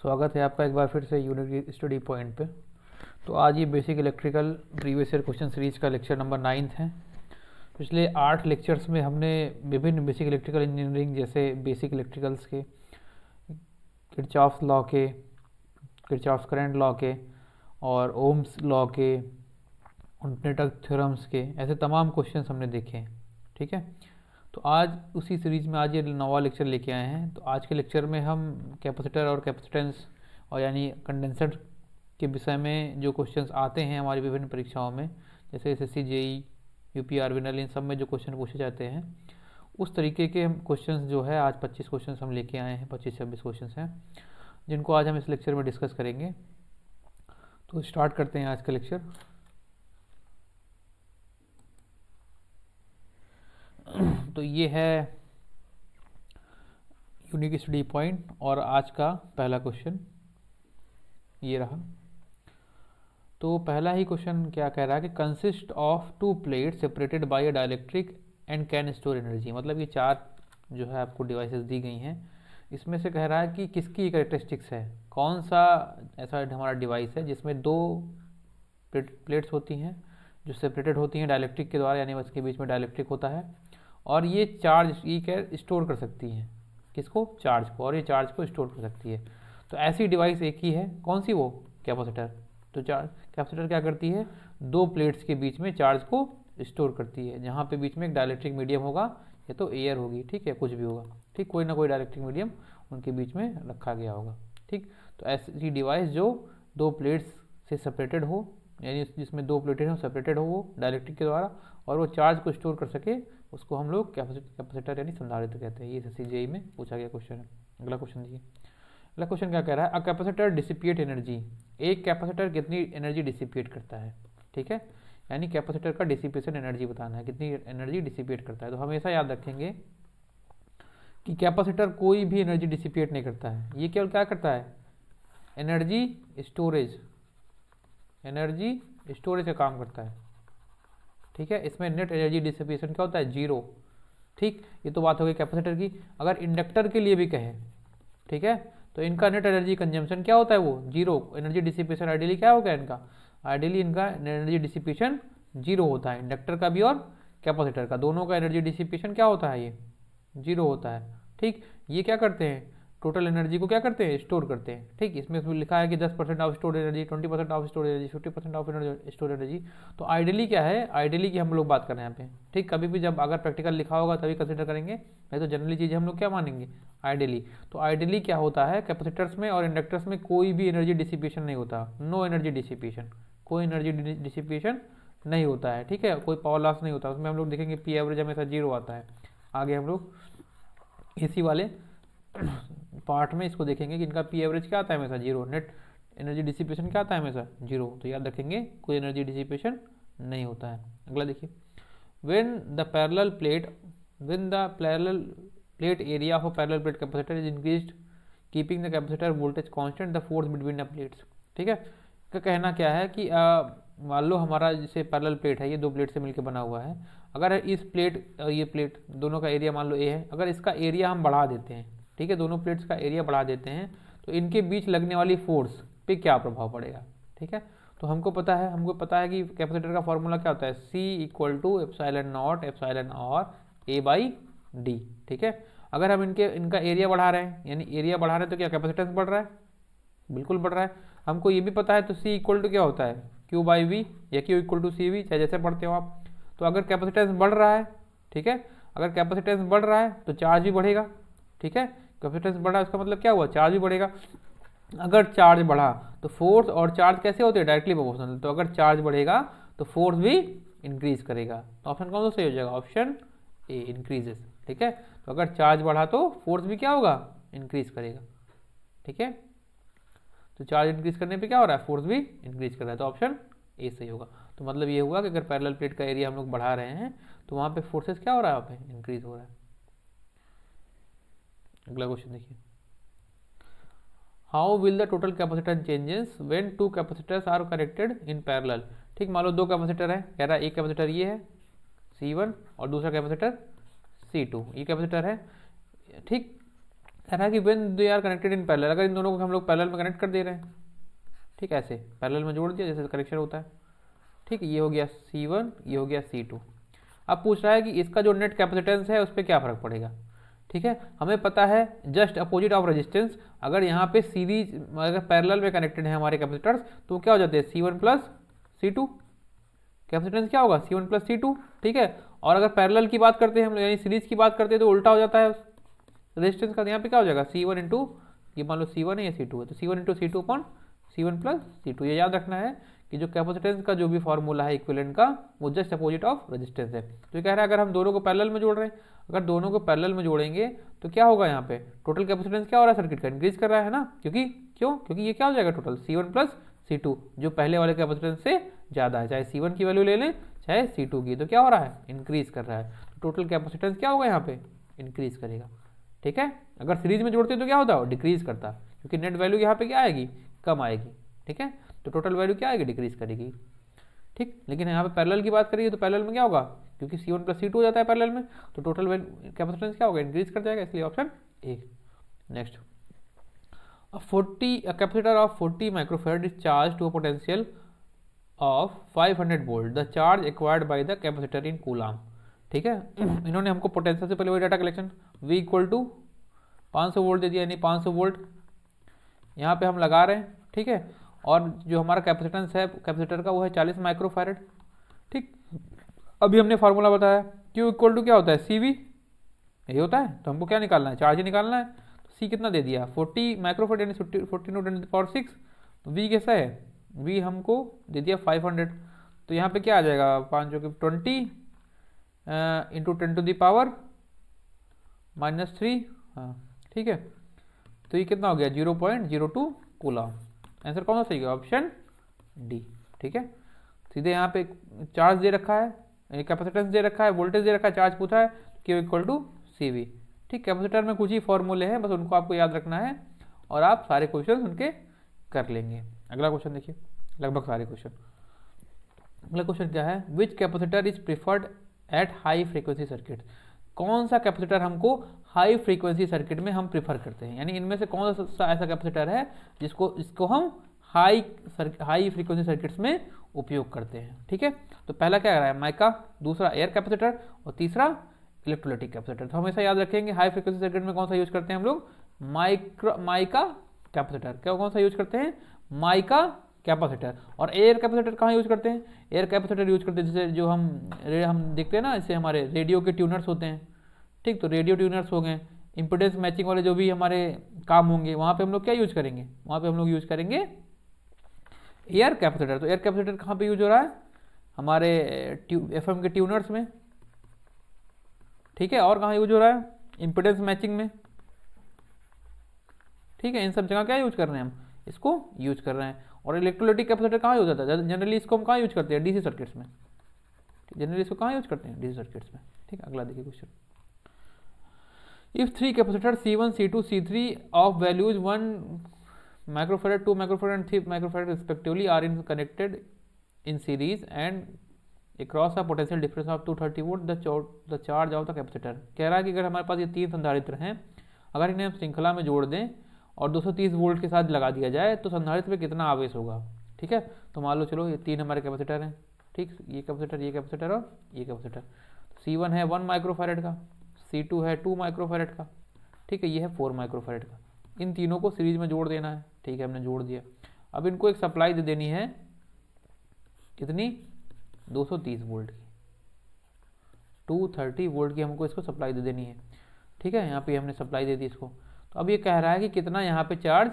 स्वागत है आपका एक बार फिर से यूनिक स्टडी पॉइंट पे। तो आज ये basic electrical previous year question series का लेक्चर नंबर 9 है। पिछले 8 लेक्चर्स में हमने विभिन्न बेसिक इलेक्ट्रिकल इंजीनियरिंग जैसे बेसिक इलेक्ट्रिकल्स के, किरचॉफ्स लॉ के, किरचॉफ्स करंट लॉ के और ओम्स लॉ के, ऑल्टरनेटिव थ्योरम्स के, ऐसे तमाम क्वेश्चंस हमने देखे हैं। ठीक है, तो आज उसी सीरीज में आज ये नवा लेक्चर लेके आए हैं। तो आज के लेक्चर में हम कैपेसिटर और कैपेसिटेंस और यानी कंडेंसर के विषय में जो क्वेश्चंस आते हैं हमारी विभिन्न परीक्षाओं में, जैसे एसएससी, जेई, यूपी, आरवीएनएल, इन सब में जो क्वेश्चन पूछे जाते हैं उस तरीके के क्वेश्चंस जो है आज 25 क्वेश्चंस हम लेके आए हैं। 25-26 क्वेश्चंस हैं जिनको आज हम इस लेक्चर में डिस्कस करेंगे। तो स्टार्ट करते हैं आज का लेक्चर। तो ये है यूनिक स्टडी पॉइंट और आज का पहला क्वेश्चन ये रहा। तो पहला ही क्वेश्चन क्या कह रहा है कि consist of 2 plate separated by a dielectric and can store energy. मतलब ये 4 जो है आपको डिवाइसेस दी गई हैं, इसमें से कह रहा है कि किसकी कैरेक्टरिस्टिक्स है, कौन सा ऐसा हमारा डिवाइस है जिसमें 2 प्लेट्स होती हैं जो सेपरेटेड होती हैं डाइलेक्ट्रिक के द्वारा, यानी उसके बीच में डाइलेक्ट्रिक होता है और ये चार्ज ये क्या स्टोर कर सकती है, किसको, चार्ज को, और ये चार्ज को स्टोर कर सकती है। तो ऐसी डिवाइस एक ही है, कौन सी, वो कैपेसिटर। तो कैपेसिटर क्या करती है, 2 प्लेट्स के बीच में चार्ज को स्टोर करती है, जहाँ पे बीच में एक डाइलेक्ट्रिक मीडियम होगा, या तो एयर होगी, ठीक है, कुछ भी होगा, ठीक, कोई ना कोई डाइलेक्ट्रिक मीडियम उनके बीच में रखा गया होगा। ठीक, तो ऐसी डिवाइस जो 2 प्लेट्स से सेपरेटेड हो, यानी जिसमें 2 प्लेटें हो, सेपरेटेड हो वो डाइलेक्ट्रिक के द्वारा, और वो चार्ज को स्टोर कर सके, उसको हम लोग कैपेसिटर यानी संधारित्र कहते हैं। ये एसएससी जेई में पूछा गया क्वेश्चन है। अगला क्वेश्चन देखिए। अगला क्वेश्चन क्या कह रहा है, अ कैपेसिटर डिसिपिएट एनर्जी। एक कैपेसिटर कितनी एनर्जी डिसिपिएट करता है, ठीक है, यानी कैपेसिटर का डिसिपेशन एनर्जी बताना है, कितनी एनर्जी डिसिपेट करता है। तो हमेशा याद रखेंगे कि कैपेसिटर कोई भी एनर्जी डिसिपेट नहीं करता है, ये केवल क्या करता है, एनर्जी स्टोरेज का काम करता है। ठीक है, इसमें नेट एनर्जी डिसिपेशन क्या होता है, 0। ठीक, ये तो बात हो गई कैपेसिटर की। अगर इंडक्टर के लिए भी कहें, ठीक है, तो इनका नेट एनर्जी कंजम्पशन क्या होता है, वो 0। एनर्जी डिसिपेशन आइडियली क्या होगा इनका, आइडियली इनका एनर्जी डिसिपेशन 0 होता है, इंडक्टर का भी और कैपेसिटर का, दोनों का एनर्जी डिसिपेशन क्या होता है, ये 0 होता है। ठीक, ये क्या करते हैं, टोटल एनर्जी को क्या करते हैं, स्टोर करते हैं। ठीक, इसमें लिखा है कि 10% of store energy, 20% of store energy, 50% of store energy. तो आइडियली क्या है, आइडियली की हम लोग बात कर रहे हैं यहाँ पे। ठीक, कभी भी जब अगर प्रैक्टिकल लिखा होगा तभी कंसिडर करेंगे, नहीं तो जनरली चीज़ें हम लोग क्या मानेंगे, आइडियली। तो आइडियली क्या होता है, कैपेसिटर्स में और इंडक्टर्स में कोई भी एनर्जी डिसिपेशन नहीं होता, नो एनर्जी डिसिपेशन, कोई एनर्जी डिसिपेशन नहीं होता है। ठीक है, कोई पावर लॉस नहीं होता उसमें। हम लोग देखेंगे पी एवरेज हमेशा 0 आता है। आगे हम लोग इसी वाले पार्ट में इसको देखेंगे कि इनका पी एवरेज क्या आता है, हमेशा 0, नेट एनर्जी डिसिपेशन क्या आता है, हमेशा 0। तो याद रखेंगे कोई एनर्जी डिसिपेशन नहीं होता है। अगला देखिए, when the parallel plate area of parallel plate capacitor is increased keeping the capacitor voltage constant the force between the plates. ठीक है, का कहना क्या है कि मान लो हमारा जैसे पैरेलल प्लेट है, ये 2 प्लेट से मिलकर बना हुआ है। अगर इस प्लेट और ये प्लेट दोनों का एरिया मान लो ए है, अगर इसका एरिया हम बढ़ा देते हैं, ठीक है, दोनों प्लेट्स का एरिया बढ़ा देते हैं, तो इनके बीच लगने वाली फोर्स पे क्या प्रभाव पड़ेगा। ठीक है, तो हमको पता है कि कैपेसिटर का फॉर्मूला क्या होता है, C = ε0 एप्सिलॉन और A/d। ठीक है, अगर हम इनका एरिया बढ़ा रहे हैं, यानी एरिया बढ़ा रहे हैं, तो क्या कैपेसिटेंस बढ़ रहा है, बिल्कुल बढ़ रहा है। हमको ये भी पता है, तो C = क्या होता है, Q/V या Q = CV, चाहे जैसे पढ़ते हो आप। तो अगर कैपेसिटेंस बढ़ रहा है, ठीक है, अगर कैपेसिटेंस बढ़ रहा है तो चार्ज भी बढ़ेगा। ठीक है, कैपेसिटेंस बढ़ा इसका मतलब क्या हुआ, चार्ज भी बढ़ेगा। अगर चार्ज बढ़ा तो फोर्स और चार्ज कैसे होते हैं, डायरेक्टली प्रोपोर्शनल। तो अगर चार्ज बढ़ेगा तो फोर्स भी इंक्रीज करेगा। तो ऑप्शन कौन सा सही हो जाएगा, ऑप्शन ए, इंक्रीजेस। ठीक है, तो अगर चार्ज बढ़ा तो फोर्स भी क्या होगा, इंक्रीज करेगा। ठीक है, तो चार्ज इंक्रीज करने पे क्या हो रहा है, फोर्स भी इंक्रीज कर रहा है, तो ऑप्शन ए सही होगा। तो मतलब ये हुआ कि अगर पैरेलल प्लेट का एरिया हम लोग बढ़ा रहे हैं तो वहाँ पे फोर्सेस क्या हो रहा है, वहाँ पे इंक्रीज हो रहा है। अगला क्वेश्चन देखिए, how will the total capacitance changes when 2 capacitors are connected in parallel. ठीक, मान लो 2 कैपेसिटर है, कह रहा है एक कैपेसिटर ये है C1 और दूसरा कैपेसिटर C2, ये कैपेसिटर है। ठीक, कह रहा है कि when they are connected in parallel, अगर इन दोनों को हम लोग पैरेलल में कनेक्ट कर दे रहे हैं, ठीक है, ऐसे पैरेलल में जोड़ दिया जैसे कनेक्शन होता है, ठीक है, ये हो गया C1, ये हो गया C2। अब पूछ रहा है कि इसका जो नेट कैपेसिटेंस है उस पर क्या फर्क पड़ेगा, ठीक है। हमें पता है जस्ट अपोजिट ऑफ रेजिस्टेंस, अगर यहाँ पे सीरीज अगर पैरेलल में कनेक्टेड है हमारे कैपेसिटर्स तो क्या हो जाते हैं C1 प्लस C2, कैपेसिटेंस क्या होगा C1 प्लस C2, ठीक है। और अगर पैरेलल की बात करते हैं हम लोग यानी सीरीज की बात करते हैं तो उल्टा हो जाता है रेजिस्टेंस का, यहाँ पे क्या हो जाएगा C1 इंटू, ये मान लो C1 है या C2 है, तो C1 into C2 upon C1 plus C2। ये याद रखना है कि जो कैपेसिटेंस का जो भी फॉर्मूला है इक्विवेलेंट का वो जस्ट अपोजिट ऑफ रेजिस्टेंस है। तो ये कह रहा है अगर हम दोनों को पैरेलल में जोड़ रहे हैं, अगर दोनों को पैरेलल में जोड़ेंगे तो क्या होगा, यहाँ पे टोटल कैपेसिटेंस क्या हो रहा है सर्किट का, इंक्रीज कर रहा है ना, क्योंकि ये क्या हो जाएगा टोटल C1 प्लस C2 जो पहले वाले कैपेसिटेंस से ज़्यादा है, चाहे C1 की वैल्यू ले लें चाहे C2 की, तो क्या हो रहा है इंक्रीज कर रहा है। तो टोटल कैपेसिटेंस क्या होगा यहाँ पे इंक्रीज करेगा, ठीक है। अगर सीरीज में जोड़ते तो क्या होता है डिक्रीज करता, क्योंकि नेट वैल्यू यहाँ पे क्या आएगी कम आएगी, ठीक है। तो टोटल वैल्यू क्या आएगी डिक्रीज करेगी, ठीक। लेकिन यहाँ पे पैरेलल की बात करिए तो पैरेलल में क्या होगा, क्योंकि C1 प्लस C2 हो जाता है पैरेलल में, तो टोटल वैल्यू कैपेसिटेंस क्या होगा इंक्रीज कर जाएगा, इसलिए option A. Next, a capacitor of 40 microfarad is charged to a potential of 500 volt. The charge acquired by the capacitor in coulomb, ठीक है। इन्होंने हमको पोटेंशियल से पहले वही data collection V equal to 500 volt दे दिया, यानी 500 वोल्ट यहाँ पे हम लगा रहे हैं, ठीक है। और जो हमारा कैपेसिटेंस है कैपेसिटर का वो है 40 माइक्रोफैरड, ठीक। अभी हमने फार्मूला बताया Q इक्वल टू क्या होता है CV, यही होता है। तो हमको क्या निकालना है, चार्ज ही निकालना है। तो C कितना दे दिया 40 माइक्रोफैरड यानी 14 × 10⁶। V कैसा है, V हमको दे दिया 500, तो यहाँ पे क्या आ जाएगा 5 जो कि 20 इंटू 10⁻⁻3, हाँ ठीक है। तो ये कितना हो गया 0.02 कूलम। आंसर कौन सा सही है, ऑप्शन डी, ठीक है। सीधे यहाँ पे चार्ज दे रखा है, कैपेसिटेंस दे रखा है, वोल्टेज दे रखा है, चार्ज पूछा है, Q इक्वल टू CV, ठीक। कैपेसिटर में कुछ ही फॉर्मूले हैं, बस उनको आपको याद रखना है और आप सारे क्वेश्चन उनके कर लेंगे। अगला क्वेश्चन देखिए, लगभग सारे क्वेश्चन। अगला क्वेश्चन क्या है, which capacitor is preferred at high frequency circuit. कौन सा कैपेसिटर हमको हाई फ्रीक्वेंसी सर्किट में हम प्रिफर करते हैं, यानी इनमें से कौन सा ऐसा कैपेसिटर है जिसको हम हाई फ्रीक्वेंसी सर्किट्स में उपयोग करते हैं, ठीक है। तो पहला क्या रहा है माइका, दूसरा एयर कैपेसिटर और तीसरा इलेक्ट्रोलाइटिक कैपेसिटर। तो हमेशा याद रखेंगे हाई फ्रीक्वेंसी सर्किट में कौन सा यूज करते हैं हम लोग, माइका कैपेसिटर। क्या कौन सा यूज करते हैं, माइका कैपेसिटर। और एयर कैपेसिटर कहाँ यूज करते हैं, एयर कैपेसिटर यूज करते हैं जैसे जो हम देखते हैं ना, जैसे हमारे रेडियो के ट्यूनर्स होते हैं, ठीक। तो रेडियो ट्यूनर्स हो गए, इंपिडेंस मैचिंग वाले जो भी हमारे काम होंगे वहाँ पे हम लोग क्या यूज करेंगे, वहाँ पे हम लोग यूज करेंगे एयर कैपेसिटर। तो एयर कैपेसिटर कहाँ पे यूज हो रहा है, हमारे FM के ट्यूनर्स में, ठीक है। और कहाँ यूज हो रहा है, इंपिडेंस मैचिंग में, ठीक है। इन सब जगह क्या यूज कर रहे हैं हम, इसको यूज कर रहे हैं। और इलेक्ट्रोलाइटिक कैपेसिटर कहाँ यूज होता है, जनरली इसको हम कहाँ यूज करते हैं, डीसी सर्किट्स में, जनरली इसको कहाँ यूज करते हैं, डीसी सर्किट्स में, ठीक है। अगला देखिए question, if 3 capacitor C1 C2 C3 of values 1 microfarad 2 microfarad and 3 microfarad respectively are connected in series and across a potential difference of 230 volt, the charge of the capacitor। कह रहा है कि अगर हमारे पास ये 3 संधारित्र हैं, अगर इन्हें हम श्रृंखला में जोड़ दें और 230 वोल्ट के साथ लगा दिया जाए तो संधारित्र में कितना आवेश होगा, ठीक है। तो मान लो चलो ये 3 हमारे कैपेसिटर हैं, ठीक। ये कैपेसिटर और ये कैपेसिटर। C1 है 1 माइक्रोफैरड का, C2 है 2 माइक्रोफैरड का, ठीक है। ये है 4 माइक्रोफैरड का। इन तीनों को सीरीज में जोड़ देना है, ठीक है, हमने जोड़ दिया। अब इनको एक सप्लाई दे देनी है कितनी, 230 वोल्ट की, 230 वोल्ट की हमको इसको सप्लाई दे देनी है, ठीक है। यहाँ पे हमने सप्लाई दे दी इसको। तो अब ये कह रहा है कि कितना यहाँ पे चार्ज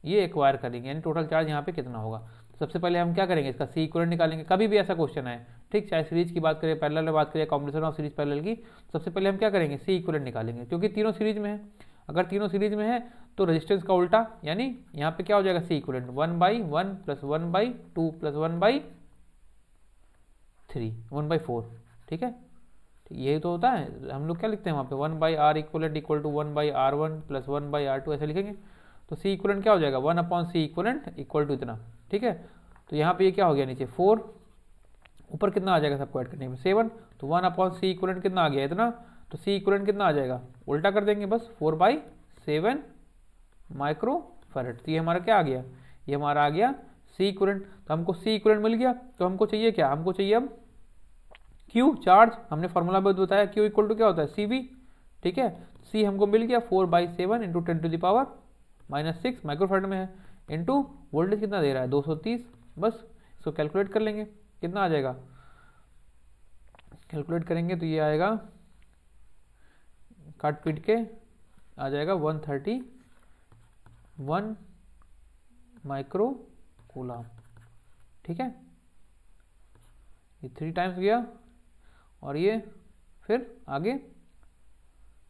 ये एक्वायर करेंगे, यानी टोटल चार्ज यहाँ पे कितना होगा। सबसे पहले हम क्या करेंगे, इसका C इक्विवेलेंट निकालेंगे। कभी भी ऐसा क्वेश्चन है, ठीक, चाहे सीरीज की बात करें, पैरेलल में बात करें, कॉम्बिनेशन ऑफ सीरीज पैरेलल की, सबसे पहले हम क्या करेंगे C इक्विवेलेंट निकालेंगे, क्योंकि तीनों सीरीज में है। अगर तीनों सीरीज में है तो रेजिस्टेंस का उल्टा, यानी यहाँ पे क्या हो जाएगा C इक्विवेलेंट 1/1 + 1/2 + 1/3 1/4, ठीक है। यही तो होता है, हम लोग क्या लिखते हैं वहाँ पे 1/R equivalent equal to 1/R1 + 1/R2 ऐसे लिखेंगे। तो C इक्विवेलेंट क्या हो जाएगा 1/C इक्विवेलेंट इक्वल टू इतना, ठीक है। तो यहाँ पे ये क्या हो गया नीचे 4, ऊपर कितना आ जाएगा सबको ऐड करने में 7, तो 1/C इक्विवेलेंट कितना आ गया इतना, तो C इक्विवेलेंट कितना आ जाएगा, उल्टा कर देंगे बस 4/7, 7 माइक्रो फैरेड। तो ये हमारा क्या आ गया, ये हमारा आ गया सी इक्विवेलेंट। तो हमको सी इक्विवेलेंट मिल गया, तो हमको चाहिए क्या, हमको चाहिए अब क्यू चार्ज। हमने फॉर्मूला भी बताया क्यू इक्वल टू क्या होता है सी वी, ठीक है। सी हमको मिल गया 4/7 इंटू 10⁻⁻6 माइक्रोफैराड में है, इंटू वोल्टेज कितना दे रहा है 230। बस इसको कैलकुलेट कर लेंगे, कितना आ जाएगा, कैलकुलेट करेंगे तो ये आएगा, काट पीट के आ जाएगा 131 माइक्रो कूलम, ठीक है। ये 3 टाइम्स गया, और ये फिर आगे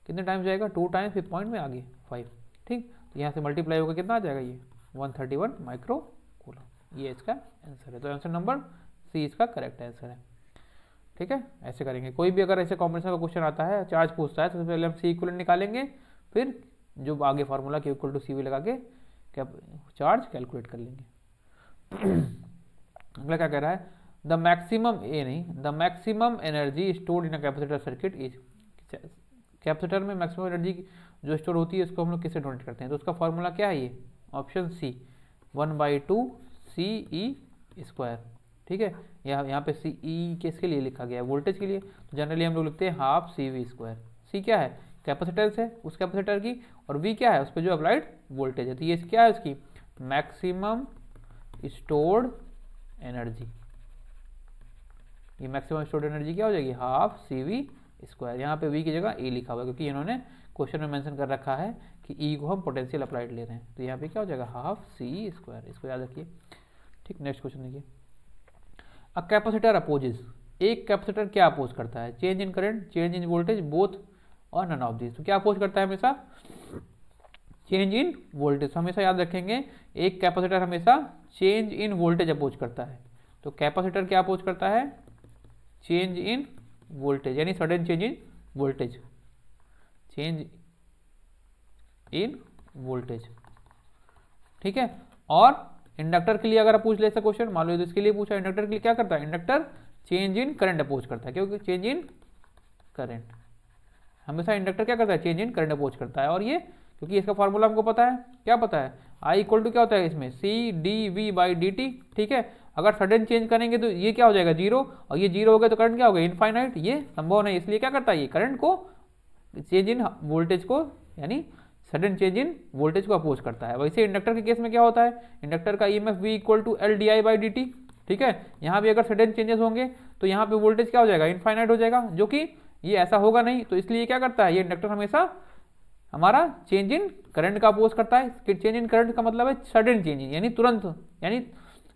कितने टाइम्स जाएगा, 2 टाइम्स, फिर पॉइंट में आगे 5, ठीक। तो यहाँ से मल्टीप्लाई होकर कितना आ जाएगा, ये 131 माइक्रो कूलम। ये इसका आंसर है। तो आंसर नंबर सी इसका करेक्ट आंसर है, ठीक है। ऐसे करेंगे, कोई भी अगर ऐसे कॉम्बिनेशन का क्वेश्चन आता है, चार्ज पूछता है, तो सबसे पहले हम सी इक्विवेलेंट निकालेंगे, फिर जो आगे फार्मूला के इक्वल टू सी वी लगा के क्या चार्ज कैलकुलेट कर लेंगे। अगला क्या कह रहा है, the maximum the maximum energy stored in a capacitor circuit is. Capacitor में मैक्सिमम एनर्जी जो स्टोर होती है उसको हम लोग किससे डोनेट करते हैं, तो उसका फॉर्मूला क्या है, ये ऑप्शन सी 1/2 CE², ठीक है। यहाँ पे सी ई किसके लिए लिखा गया है, वोल्टेज के लिए। तो जनरली हम लोग लिखते हैं हाफ CV²। सी क्या है, कैपेसिटेंस है उस कैपेसिटर की, और वी क्या है, उस पर जो अप्लाइड वोल्टेज है। तो ये क्या है, उसकी मैक्सिमम स्टोर्ड एनर्जी। ये मैक्सिमम स्टोर्ड एनर्जी क्या हो जाएगी, हाफ CV²। यहाँ पे वी की जगह ए लिखा हुआ है, क्योंकि इन्होंने क्वेश्चन में मेंशन कर रखा है कि ई को हम पोटेंशियल अप्लाइड ले रहे हैं। तो यहाँ पे क्या हो जाएगा, हाफ CE²। इसको याद रखिए, ठीक। नेक्स्ट क्वेश्चन देखिए, अ कैपेसिटर अपोजेस। एक कैपेसिटर क्या अपोज करता है, change in current, change in voltage, both और नन ऑफ दिस। तो क्या अपोज करता है हमेशा, चेंज इन वोल्टेज। हमेशा याद रखेंगे, एक कैपेसिटर हमेशा चेंज इन वोल्टेज अपोज करता है। तो कैपेसिटर क्या अपोज करता है, चेंज इन वोल्टेज, यानी sudden change in voltage, change in voltage, ठीक है। और इंडक्टर के लिए अगर आप पूछ ले ऐसा क्वेश्चन, मान लो तो इसके लिए पूछा, इंडक्टर के लिए क्या करता है, inductor change in current oppose करता है, क्योंकि चेंज इन करंट हमेशा इंडक्टर क्या करता है, चेंज इन करंट अपोज करता है। और ये क्योंकि इसका फॉर्मूला हमको पता है, क्या पता है, आई इक्वल टू क्या होता है इसमें, CdV/dt, ठीक है। अगर सडन चेंज करेंगे तो ये क्या हो जाएगा, जीरो, और ये जीरो हो गया तो करंट क्या हो गया, इनफाइनाइट। ये संभव नहीं, इसलिए क्या करता है, ये करंट को चेंज इन वोल्टेज को, यानी सडन चेंज इन वोल्टेज को अपोज करता है। वैसे इंडक्टर के केस में क्या होता है, इंडक्टर का EMF V equal to LdI/dt, ठीक है। यहाँ भी अगर सडन चेंजेस होंगे तो यहाँ पे वोल्टेज क्या हो जाएगा, इनफाइनाइट हो जाएगा, जो कि ये ऐसा होगा नहीं। तो इसलिए क्या करता है, ये इंडक्टर हमेशा हमारा चेंज इन करंट का अपोज करता है। चेंज इन करंट का मतलब है सडन चेंज इन, यानी तुरंत, यानी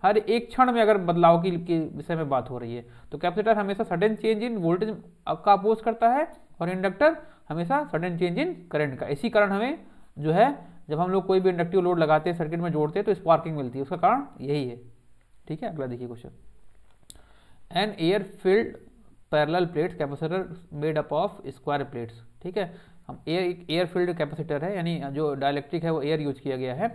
हर एक क्षण में अगर बदलाव की विषय में बात हो रही है। तो कैपेसिटर हमेशा सडन चेंज इन वोल्टेज का अपोज करता है, और इंडक्टर हमेशा सडन चेंज इन करंट का। इसी कारण हमें जो है, जब हम लोग कोई भी इंडक्टिव लोड लगाते हैं, सर्किट में जोड़ते हैं, तो स्पार्किंग मिलती है, उसका कारण यही है, ठीक है। अगला देखिए question, an air filled parallel plates capacitor made up of square plates, ठीक है। हम एयर फील्ड कैपेसिटर है, यानी जो डाइलेक्ट्रिक है वो एयर यूज किया गया है।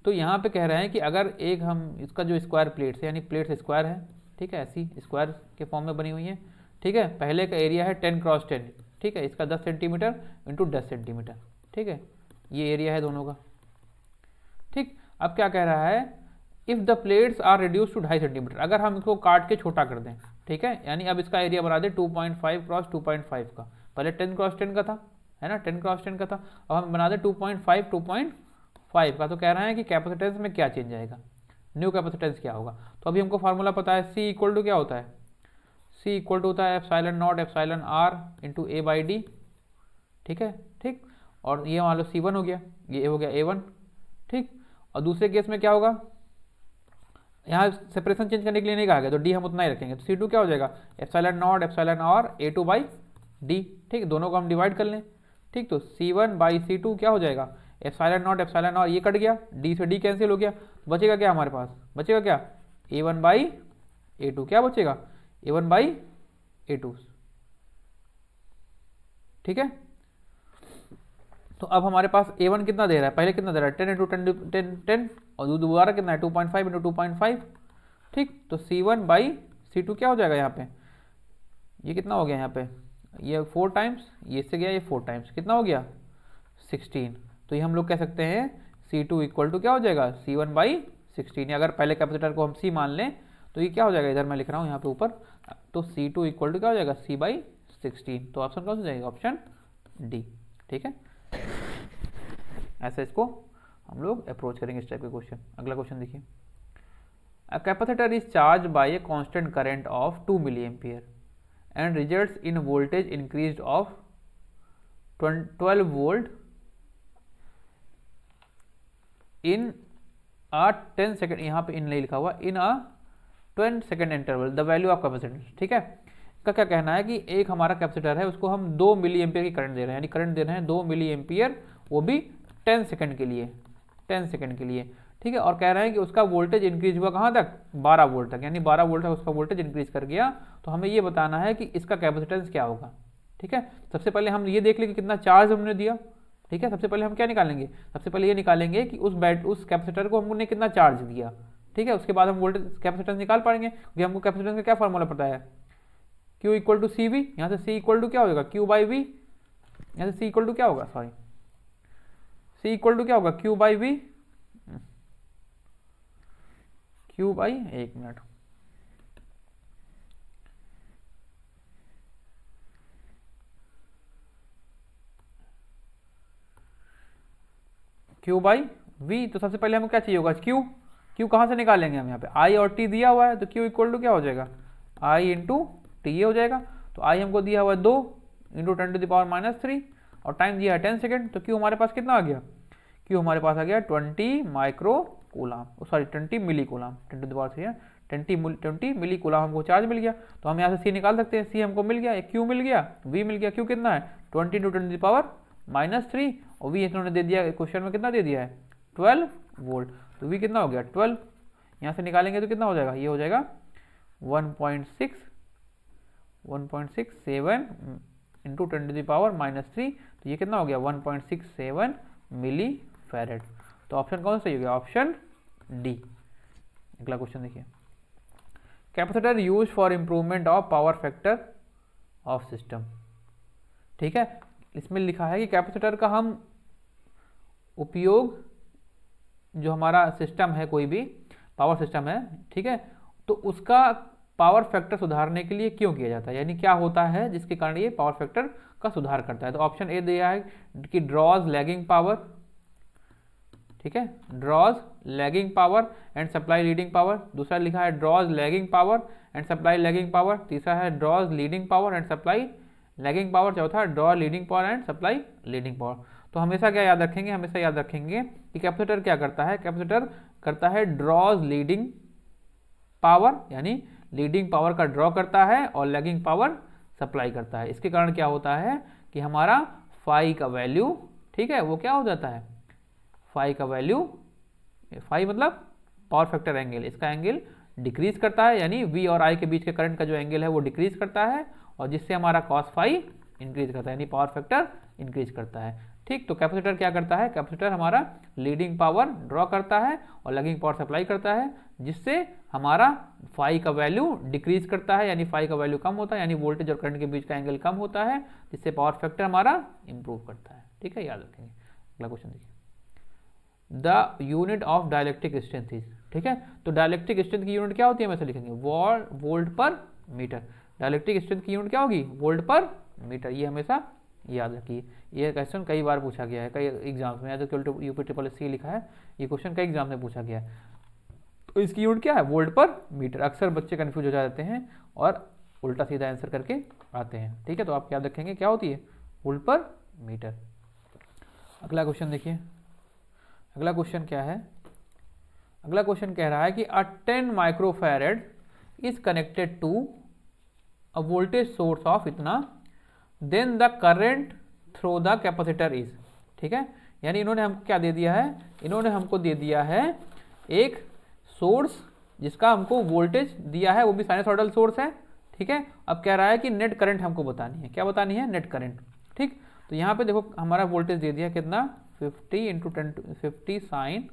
तो यहाँ पे कह रहे हैं कि अगर एक हम इसका जो स्क्वायर प्लेट्स है, यानी प्लेट्स स्क्वायर है, ठीक है, ऐसी स्क्वायर के फॉर्म में बनी हुई है, ठीक है। पहले का एरिया है 10x10, ठीक है, इसका 10 सेंटीमीटर इंटू 10 सेंटीमीटर, ठीक है, ये एरिया है दोनों का, ठीक। अब क्या कह रहा है, if the plates are reduce to 2.5 centimetre, अगर हम इसको काट के छोटा कर दें, ठीक है, यानी अब इसका एरिया बना दें 2.5x2.5 का, पहले 10x10 का था, है ना, 10x10 का था, अब हम बना दें 2.5 का। तो कह रहे हैं कि कैपेसिटेंस में क्या चेंज आएगा, न्यू कैपेसिटेंस क्या होगा। तो अभी हमको फार्मूला पता है, C इक्वल टू क्या होता है, C इक्वल टू होता है ε0 εr इंटू A/d, ठीक है, ठीक। और ये मान लो C1 हो गया, ये हो गया A1, ठीक। और दूसरे केस में क्या होगा, यहाँ सेपरेशन चेंज करने के लिए नहीं कहा गया, तो D हम उतना ही रखेंगे। तो C2 क्या हो जाएगा, ε0 εr A2/d, ठीक, दोनों को हम डिवाइड कर लें, ठीक। तो C1/C2 क्या हो जाएगा, ε0 ये कट गया, D से D कैंसिल हो गया, बचेगा क्या हमारे पास, बचेगा क्या, A1/A2, क्या बचेगा, A1/A2, ठीक है। तो अब हमारे पास A1 कितना दे रहा है, पहले कितना दे रहा है 10 इंटू 10 और दोबारा कितना है 2.5 इंटू 2.5, ठीक। तो C1/C2 क्या हो जाएगा, यहाँ पे ये कितना हो गया, यहाँ पे ये 4 टाइम्स, ये इससे गया ये 4 टाइम्स, कितना हो गया 16, तो ये हम लोग कह सकते हैं C2 इक्वल टू क्या हो जाएगा C1/16। अगर पहले कैपेसिटर को हम C मान लें तो ये क्या हो जाएगा, इधर मैं लिख रहा हूँ यहाँ पे ऊपर, तो C2 इक्वल टू क्या हो जाएगा C/16। तो ऑप्शन कौन सा जाएगा, ऑप्शन डी। ठीक है, ऐसे इसको हम लोग अप्रोच करेंगे इस टाइप के क्वेश्चन। अगला क्वेश्चन देखिए, a capacitor is charge by a constant current of 2 milliampere and results in voltage increased of 12 volt in a 10 second, यहाँ पे इन नहीं लिखा हुआ, in a 10 second interval the value of capacitance. ठीक है, इसका क्या कहना है कि एक हमारा कैपेसिटर है, उसको हम 2 मिली एम्पियर की करंट दे रहे हैं, यानी करंट दे रहे हैं 2 मिली एम्पियर, वो भी 10 सेकेंड के लिए, 10 सेकेंड के लिए। ठीक है, और कह रहे हैं कि उसका वोल्टेज इंक्रीज हुआ कहाँ तक, 12 वोल्ट तक, यानी 12 वोल्ट तक उसका वोल्टेज इंक्रीज कर गया। तो हमें ये बताना है कि इसका कैपेसिटेंस क्या होगा। ठीक है, सबसे पहले हम ये देख लें कि कितना चार्ज हमने दिया। ठीक है, सबसे पहले हम क्या निकालेंगे, सबसे पहले ये निकालेंगे कि उस कैपेसिटर को हमने कितना चार्ज दिया। ठीक है, उसके बाद हम वोल्टेज कैपेसिटेंस निकाल पाएंगे, क्योंकि हमको कैपेसिटेंस का क्या फॉर्मूला पता है, Q equal to C V, यहाँ से C इक्वल टू क्या होगा Q/V, यहाँ से C इक्वल टू क्या होगा, सॉरी C इक्वल टू क्या होगा Q/V, एक मिनट, Q/V। तो सबसे पहले हमें क्या चाहिए होगा, Q कहाँ से निकालेंगे हम, यहाँ पे I और T दिया हुआ है, तो Q इक्वल टू क्या हो जाएगा I इंटू टी, ये हो जाएगा। तो I हमको दिया हुआ है 2 इंटू 10⁻³ और टाइम दिया है 10 सेकेंड, तो Q हमारे पास कितना आ गया, Q हमारे पास आ गया 20 माइक्रो कूलाम, सॉरी 20 मिली कूलाम, 20 मिली कूलाम हमको चार्ज मिल गया। तो हम यहाँ से C निकाल सकते हैं, C हमको मिल गया, एक Q मिल गया, V मिल गया। Q कितना है 20 इंटू 10⁻³ और V इन्होंने दे दिया क्वेश्चन में, कितना दे दिया है 12 वोल्ट, तो V कितना हो गया 12। यहाँ से निकालेंगे तो कितना हो जाएगा, ये हो जाएगा 1.67 इंटू 10⁻³ तो ये कितना हो गया 1.67 मिली फैरेड। तो ऑप्शन कौन सा सही हो गया, ऑप्शन डी। अगला क्वेश्चन देखिए, capacitor use for improvement of power factor of system. ठीक है, इसमें लिखा है कि कैपेसिटर का हम उपयोग, जो हमारा सिस्टम है, कोई भी पावर सिस्टम है, ठीक है, तो उसका पावर फैक्टर सुधारने के लिए क्यों किया जाता है, यानी क्या होता है जिसके कारण ये पावर फैक्टर का सुधार करता है। तो ऑप्शन ए दिया है कि ड्रॉज लैगिंग पावर, ठीक है, draws lagging power and supply leading power. दूसरा लिखा है draws lagging power and supply lagging power. तीसरा है draws leading power and supply lagging power. चौथा draw leading power and supply leading power. तो हमेशा क्या याद रखेंगे, हमेशा याद रखेंगे कि कैपेसिटर क्या करता है, कैपेसिटर करता है ड्रॉज लीडिंग पावर, यानी लीडिंग पावर का ड्रॉ करता है और लैगिंग पावर सप्लाई करता है। इसके कारण क्या होता है कि हमारा फाई का वैल्यू, ठीक है, वो क्या हो जाता है, फाई का वैल्यू, फाई मतलब पावर फैक्टर एंगल, इसका एंगल डिक्रीज करता है, यानी V और I के बीच के करंट का जो एंगल है वो डिक्रीज करता है, और जिससे हमारा कॉस फाई इंक्रीज करता है, यानी पावर फैक्टर इंक्रीज करता है। ठीक, तो कैपेसिटर क्या करता है, कैपेसिटर हमारा लीडिंग पावर ड्रॉ करता है और लैगिंग पावर सप्लाई करता है, जिससे हमारा फाई का वैल्यू डिक्रीज करता है, यानी फाई का वैल्यू कम होता है, यानी वोल्टेज और करंट के बीच का एंगल कम होता है, जिससे पावर फैक्टर हमारा इंप्रूव करता है। ठीक है, याद रखेंगे। अगला क्वेश्चन देखिए, the unit of dielectric strength is, ठीक है, तो डायलेक्ट्रिक स्ट्रेंथ की यूनिट क्या होती है, हम ऐसे लिखेंगे वोल्ट पर मीटर। डायलेक्ट्रिक स्ट्रेंथ की यूनिट क्या होगी, वोल्ट पर मीटर। ये हमेशा याद रखिए, ये क्वेश्चन कई बार पूछा गया है, कई एग्जाम्स में, UP लिखा है, ये क्वेश्चन कई एग्जाम में पूछा गया है। तो इसकी यूनिट क्या है, वोल्ट पर मीटर। अक्सर बच्चे कंफ्यूज हो जाते हैं और उल्टा सीधा आंसर करके आते हैं। ठीक है, तो आप याद रखेंगे क्या होती है, वोल्ट पर मीटर। अगला क्वेश्चन देखिए, अगला क्वेश्चन क्या है, अगला क्वेश्चन कह रहा है कि a 10 microfarad is connected to a voltage source of इतना, then the current through the capacitor is. ठीक है, यानी इन्होंने हमको क्या दे दिया है, इन्होंने हमको दे दिया है एक सोर्स जिसका हमको वोल्टेज दिया है, वो भी साइनसॉइडल सोर्स है। ठीक है, अब कह रहा है कि नेट करंट हमको बतानी है, क्या बतानी है, नेट करंट। ठीक, तो यहाँ पे देखो हमारा वोल्टेज दे दिया कितना, 50 इंटू 50 साइन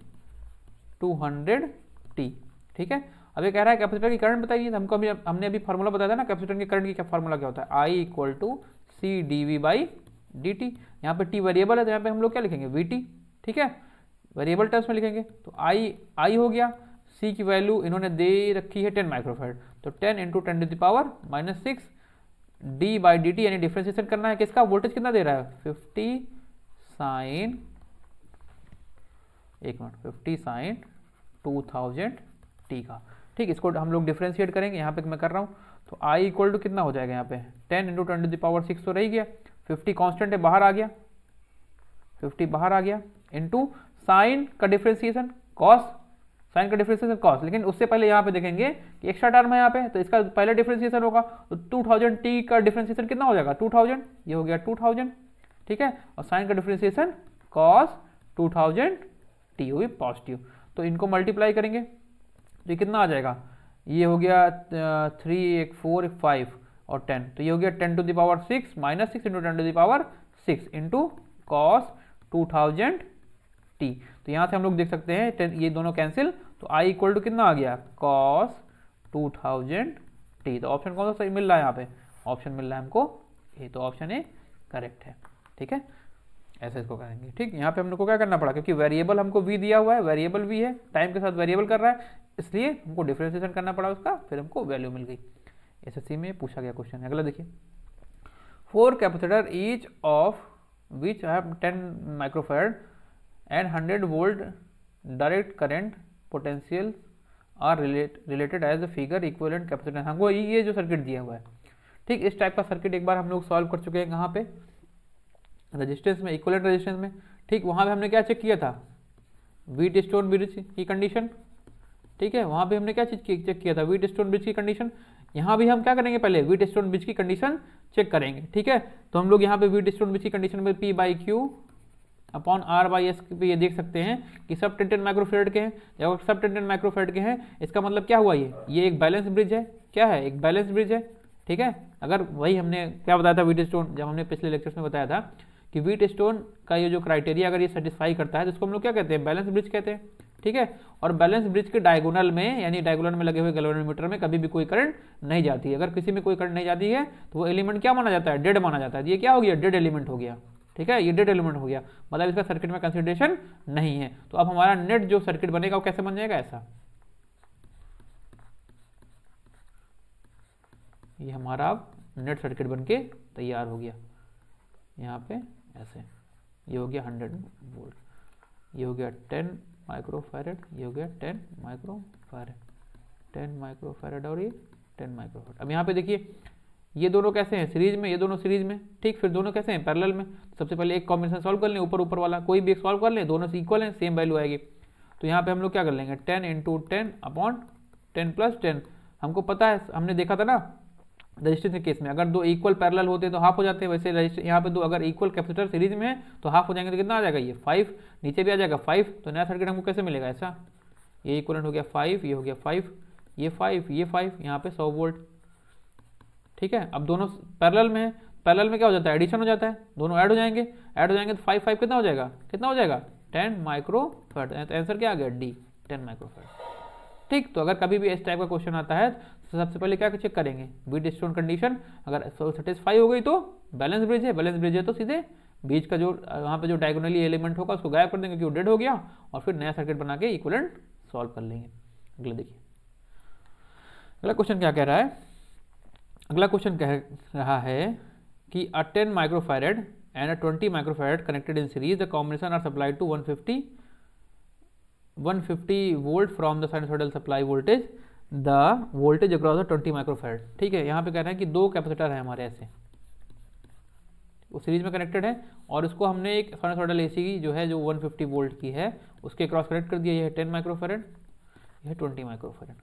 200t। ठीक है, अब ये कह रहा है कैपेसिटर की करंट बताइए, तो हमको हमने अभी फार्मूला बताया था ना, कैपेसिटर की करंट की क्या फार्मूला क्या होता है, I equal to C dV by dt। यहाँ पे t वेरिएबल है, तो यहाँ पे हम लोग क्या लिखेंगे, VT। ठीक है, वेरिएबल टर्म्स में लिखेंगे। तो आई हो गया, सी की वैल्यू इन्होंने दे रखी है 10 माइक्रोफैराड, तो 10 into 10⁻⁻⁶ D by D T, यानी डिफ्रेंसिएशन करना है किसका, वोल्टेज कितना दे रहा है 50 साइन 2000 टी का। ठीक, इसको हम लोग डिफ्रेंशिएट करेंगे, यहाँ पे मैं कर रहा हूँ। तो आई इक्वल टू कितना हो जाएगा यहाँ पे 10 इंटू 10⁻⁶ तो रह गया, 50 कांस्टेंट है बाहर आ गया, 50 बाहर आ गया, इंटू साइन का डिफ्रेंशिएशन कॉस, साइन का डिफ्रेंशिएशन कॉस। लेकिन उससे पहले यहाँ पे देखेंगे कि एक्स्ट्रा टर्म है यहाँ पे, तो इसका पहले डिफ्रेंशिएशन होगा, तो 2000 टी का डिफ्रेंशिएशन कितना हो जाएगा 2000, ये हो गया 2000, ठीक है, और साइन का डिफ्रेंशिएशन कॉस 2000 टी हुई पॉजिटिव। तो इनको मल्टीप्लाई करेंगे तो ये कितना आ जाएगा, ये हो गया 3 1 4 5 और 10, तो ये हो गया 10⁻⁶ minus 6 into 10⁻⁶ into cos 2000 T. तो यहाँ से हम लोग देख सकते हैं ये दोनों कैंसिल, तो आई इक्वल टू कितना आ गया कॉस 2000 टी। तो ऑप्शन कौन सा सही मिल रहा है यहाँ पे, ऑप्शन मिल रहा है हमको ए, तो ऑप्शन ए करेक्ट है। ठीक है, ऐसे इसको करेंगे। ठीक, यहाँ पे हम लोग को क्या करना पड़ा, क्योंकि वेरिएबल हमको वी दिया हुआ है, वेरिएबल वी है, टाइम के साथ वेरिएबल कर रहा है, इसलिए हमको डिफरेंशिएशन करना पड़ा उसका, फिर हमको वैल्यू मिल गई। एसएससी में पूछा गया क्वेश्चन है। अगला देखिए, 4 capacitor each of which have 10 microfarad and 100 volt direct current potential are related as a figure equivalent capacitance. हमको ये जो सर्किट दिया हुआ है, ठीक, इस टाइप का सर्किट एक बार हम लोग सॉल्व कर चुके हैं, कहाँ पे, रेजिस्टेंस में, इक्विवेलेंट रेजिस्टेंस में। ठीक, वहाँ पे हमने क्या चेक किया था, व्हीट स्टोन ब्रिज की कंडीशन। ठीक है, वहाँ पे हमने क्या चीज चेक किया था, व्हीट स्टोन ब्रिज की कंडीशन। यहाँ भी हम क्या करेंगे, पहले व्हीट स्टोन ब्रिज की कंडीशन चेक करेंगे। ठीक है, तो हम लोग यहाँ पे व्हीट स्टोन ब्रिज की कंडीशन में P by Q upon R by S पे ये देख सकते हैं कि सब 10 माइक्रोफेरेड के हैं। जब सब 10 माइक्रोफेरेड के हैं, इसका मतलब क्या हुआ, ये एक बैलेंस ब्रिज है। क्या है, एक बैलेंस ब्रिज है। ठीक है, अगर वही हमने क्या बताया था व्हीट स्टोन, जब हमने पिछले लेक्चर्स में बताया था कि व्हीट स्टोन का ये जो क्राइटेरिया अगर ये सेटिस्फाई करता है तो इसको हम लोग क्या कहते हैं, बैलेंस ब्रिज कहते हैं। ठीक है, और बैलेंस ब्रिज के डायगोनल में, यानी डायगोनल में लगे हुए गैल्वेनोमीटर में कभी भी कोई करंट नहीं जाती है। अगर किसी में कोई करंट नहीं जाती है तो वो एलिमेंट क्या माना जाता है, डेड माना जाता है। ये क्या हो गया, डेड एलिमेंट हो गया। ठीक है, ये डेड एलिमेंट हो गया, मतलब इसका सर्किट में कंसिडरेशन नहीं है। तो अब हमारा नेट जो सर्किट बनेगा वो कैसे बन जाएगा, ऐसा, ये हमारा अब नेट सर्किट बनके तैयार हो गया। यहाँ पे ऐसे, ये हो गया 100 वोल्ट, ये हो गया 10 माइक्रोफैरड, ये हो गया 10 माइक्रोफैरड, 10 माइक्रोफैरड और ये 10 माइक्रोफैरड। अब यहाँ पे देखिए, ये दोनों कैसे हैं, सीरीज में, ये दोनों सीरीज में। ठीक, फिर दोनों कैसे हैं, पैरेलल में। सबसे पहले एक कॉम्बिनेशन सॉल्व कर लें, ऊपर ऊपर वाला कोई भी एक सॉल्व कर लें, दोनों से इक्वल हैं, सेम वैल्यू आएगी। तो यहाँ पे हम लोग क्या कर लेंगे, 10 इंटू 10 अपॉन 10 प्लस 10। हमको पता है, हमने देखा था ना रजिस्टेंस के केस में, अगर दो इक्वल पैरेलल होते तो हाफ हो जाते हैं। वैसे रजिस्टर यहाँ पे दो अगर इक्वल कैपेसिटर सीरीज में है तो हाफ हो जाएंगे, तो कितना आ जाएगा, ये 5, नीचे भी आ जाएगा 5। तो नया सर्किट हमको कैसे मिलेगा, ऐसा, ये इक्वलेंट हो गया 5, ये हो गया 5, ये 5, ये 5, यहाँ पे 100 वोल्ट। ठीक है, अब दोनों पैरेलल में है, पैरेलल में क्या हो जाता है, एडिशन हो जाता है, दोनों ऐड हो जाएंगे, ऐड हो जाएंगे तो 5 5 कितना हो जाएगा, कितना हो जाएगा 10 माइक्रोफैरड। तो आंसर क्या आ गया, डी, 10 माइक्रोफैरड। ठीक, तो अगर कभी भी इस टाइप का क्वेश्चन आता है तो सबसे पहले क्या चेक करेंगे, व्हीट स्टोन कंडीशन। अगर सेटिस्फाई हो गई तो बैलेंस ब्रिज है, बैलेंस ब्रिज है तो सीधे बीच का जो वहाँ पे जो डायगोनली एलिमेंट होगा उसको गायब कर देंगे क्योंकि डेड हो गया, और फिर नया सर्किट बना के इक्विवेलेंट सॉल्व कर लेंगे। अगला देखिए, अगला क्वेश्चन क्या कह रहा है, अगला क्वेश्चन कह रहा है कि a 10 microfarad and a 20 microfarad connected in series, the combination are supplied to 150 volt from the sinusoidal supply voltage, the voltage across the 20 microfarad. ठीक है, यहाँ पे कह रहे हैं कि दो कैपेसिटर है हमारे ऐसे, वो सीरीज में कनेक्टेड है, और इसको हमने एक साइनसॉइडल एसी जो है जो 150 वोल्ट की है उसके क्रॉस कनेक्ट कर दिया। ये है 10 माइक्रोफैरड, ये है 20 माइक्रोफैरड।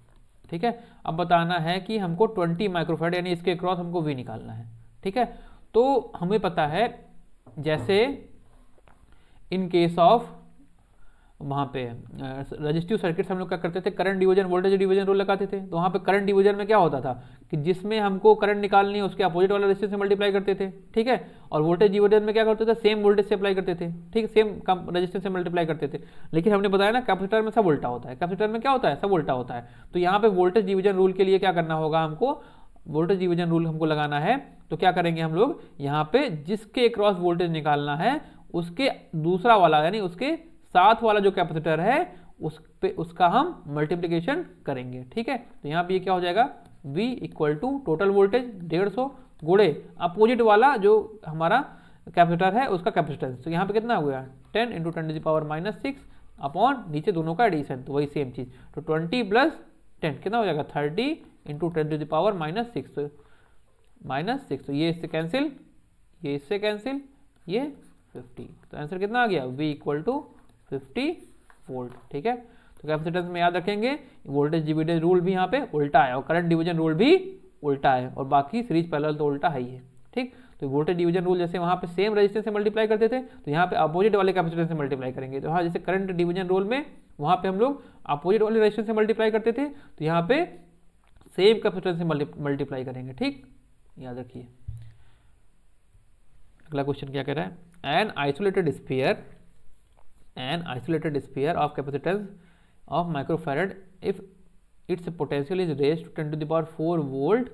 ठीक है, अब बताना है कि हमको 20 माइक्रोफैरड यानी इसके क्रॉस हमको वी निकालना है। ठीक है, तो हमें पता है जैसे इन केस ऑफ वहाँ पे रजिस्टिव सर्किट्स हम लोग क्या करते थे, current division voltage division rule लगाते थे। तो वहाँ पे करंट डिवीजन में क्या होता था कि जिसमें हमको करंट निकालनी है उसके अपोजिट वाला रेजिस्टेंस से मल्टीप्लाई करते थे। ठीक है, और वोल्टेज डिवीजन में क्या करते थे, सेम वोल्टेज से अप्लाई करते थे। ठीक है, सेम रेजिस्टेंस से मल्टीप्लाई करते थे। लेकिन हमने बताया ना कैपेसिटर में सब उल्टा होता है, कैपेसिटर में क्या होता है, सब उल्टा होता है। तो यहाँ पे वोल्टेज डिवीजन रूल के लिए क्या करना होगा, हमको वोल्टेज डिवीजन रूल हमको लगाना है। तो क्या करेंगे हम लोग, यहाँ पे जिसके क्रॉस वोल्टेज निकालना है उसके दूसरा वाला यानी उसके साथ वाला जो कैपेसिटर है उस पे उसका हम मल्टीप्लिकेशन करेंगे। ठीक है, तो यहाँ पे ये क्या हो जाएगा, V equal to total voltage 150 गुणे अपोजिट वाला जो हमारा कैपेसिटर है उसका कैपेसिटेंस। तो यहाँ पे कितना हो गया 10 इंटू 10⁻⁻6 अपॉन नीचे दोनों का एडिशन, तो वही सेम चीज। तो 20 प्लस 10 कितना हो जाएगा 30 इंटू 10⁻⁻6, तो -6, तो ये इससे कैंसिल, ये इससे कैंसिल, ये 50, तो आंसर कितना आ गया V इक्वल टू 50 वोल्ट। ठीक है, तो कैपेसिटेंस में याद रखेंगे वोल्टेज डिविजन रूल भी यहाँ पे उल्टा है और करंट डिवीजन रूल भी उल्टा है, और बाकी सीरीज पैरेलल तो उल्टा है ही है। ठीक, तो वोल्टेज डिवीजन रूल जैसे वहाँ पे सेम रेजिस्टेंस से मल्टीप्लाई करते थे, तो यहाँ पे अपोजिट वाले कैपेसिटेंस से मल्टीप्लाई करेंगे। तो हाँ, जैसे करंट डिवीजन रूल में वहाँ पे हम लोग अपोजिट वाले रेजिस्टेंस से मल्टीप्लाई करते थे, तो यहाँ पे सेम कैपेसिटेंस से मल्टीप्लाई करेंगे। ठीक, याद रखिए। अगला क्वेश्चन क्या कह रहा है, an isolated sphere of capacitance of microfarad if its potential is raised to 10⁴ volt,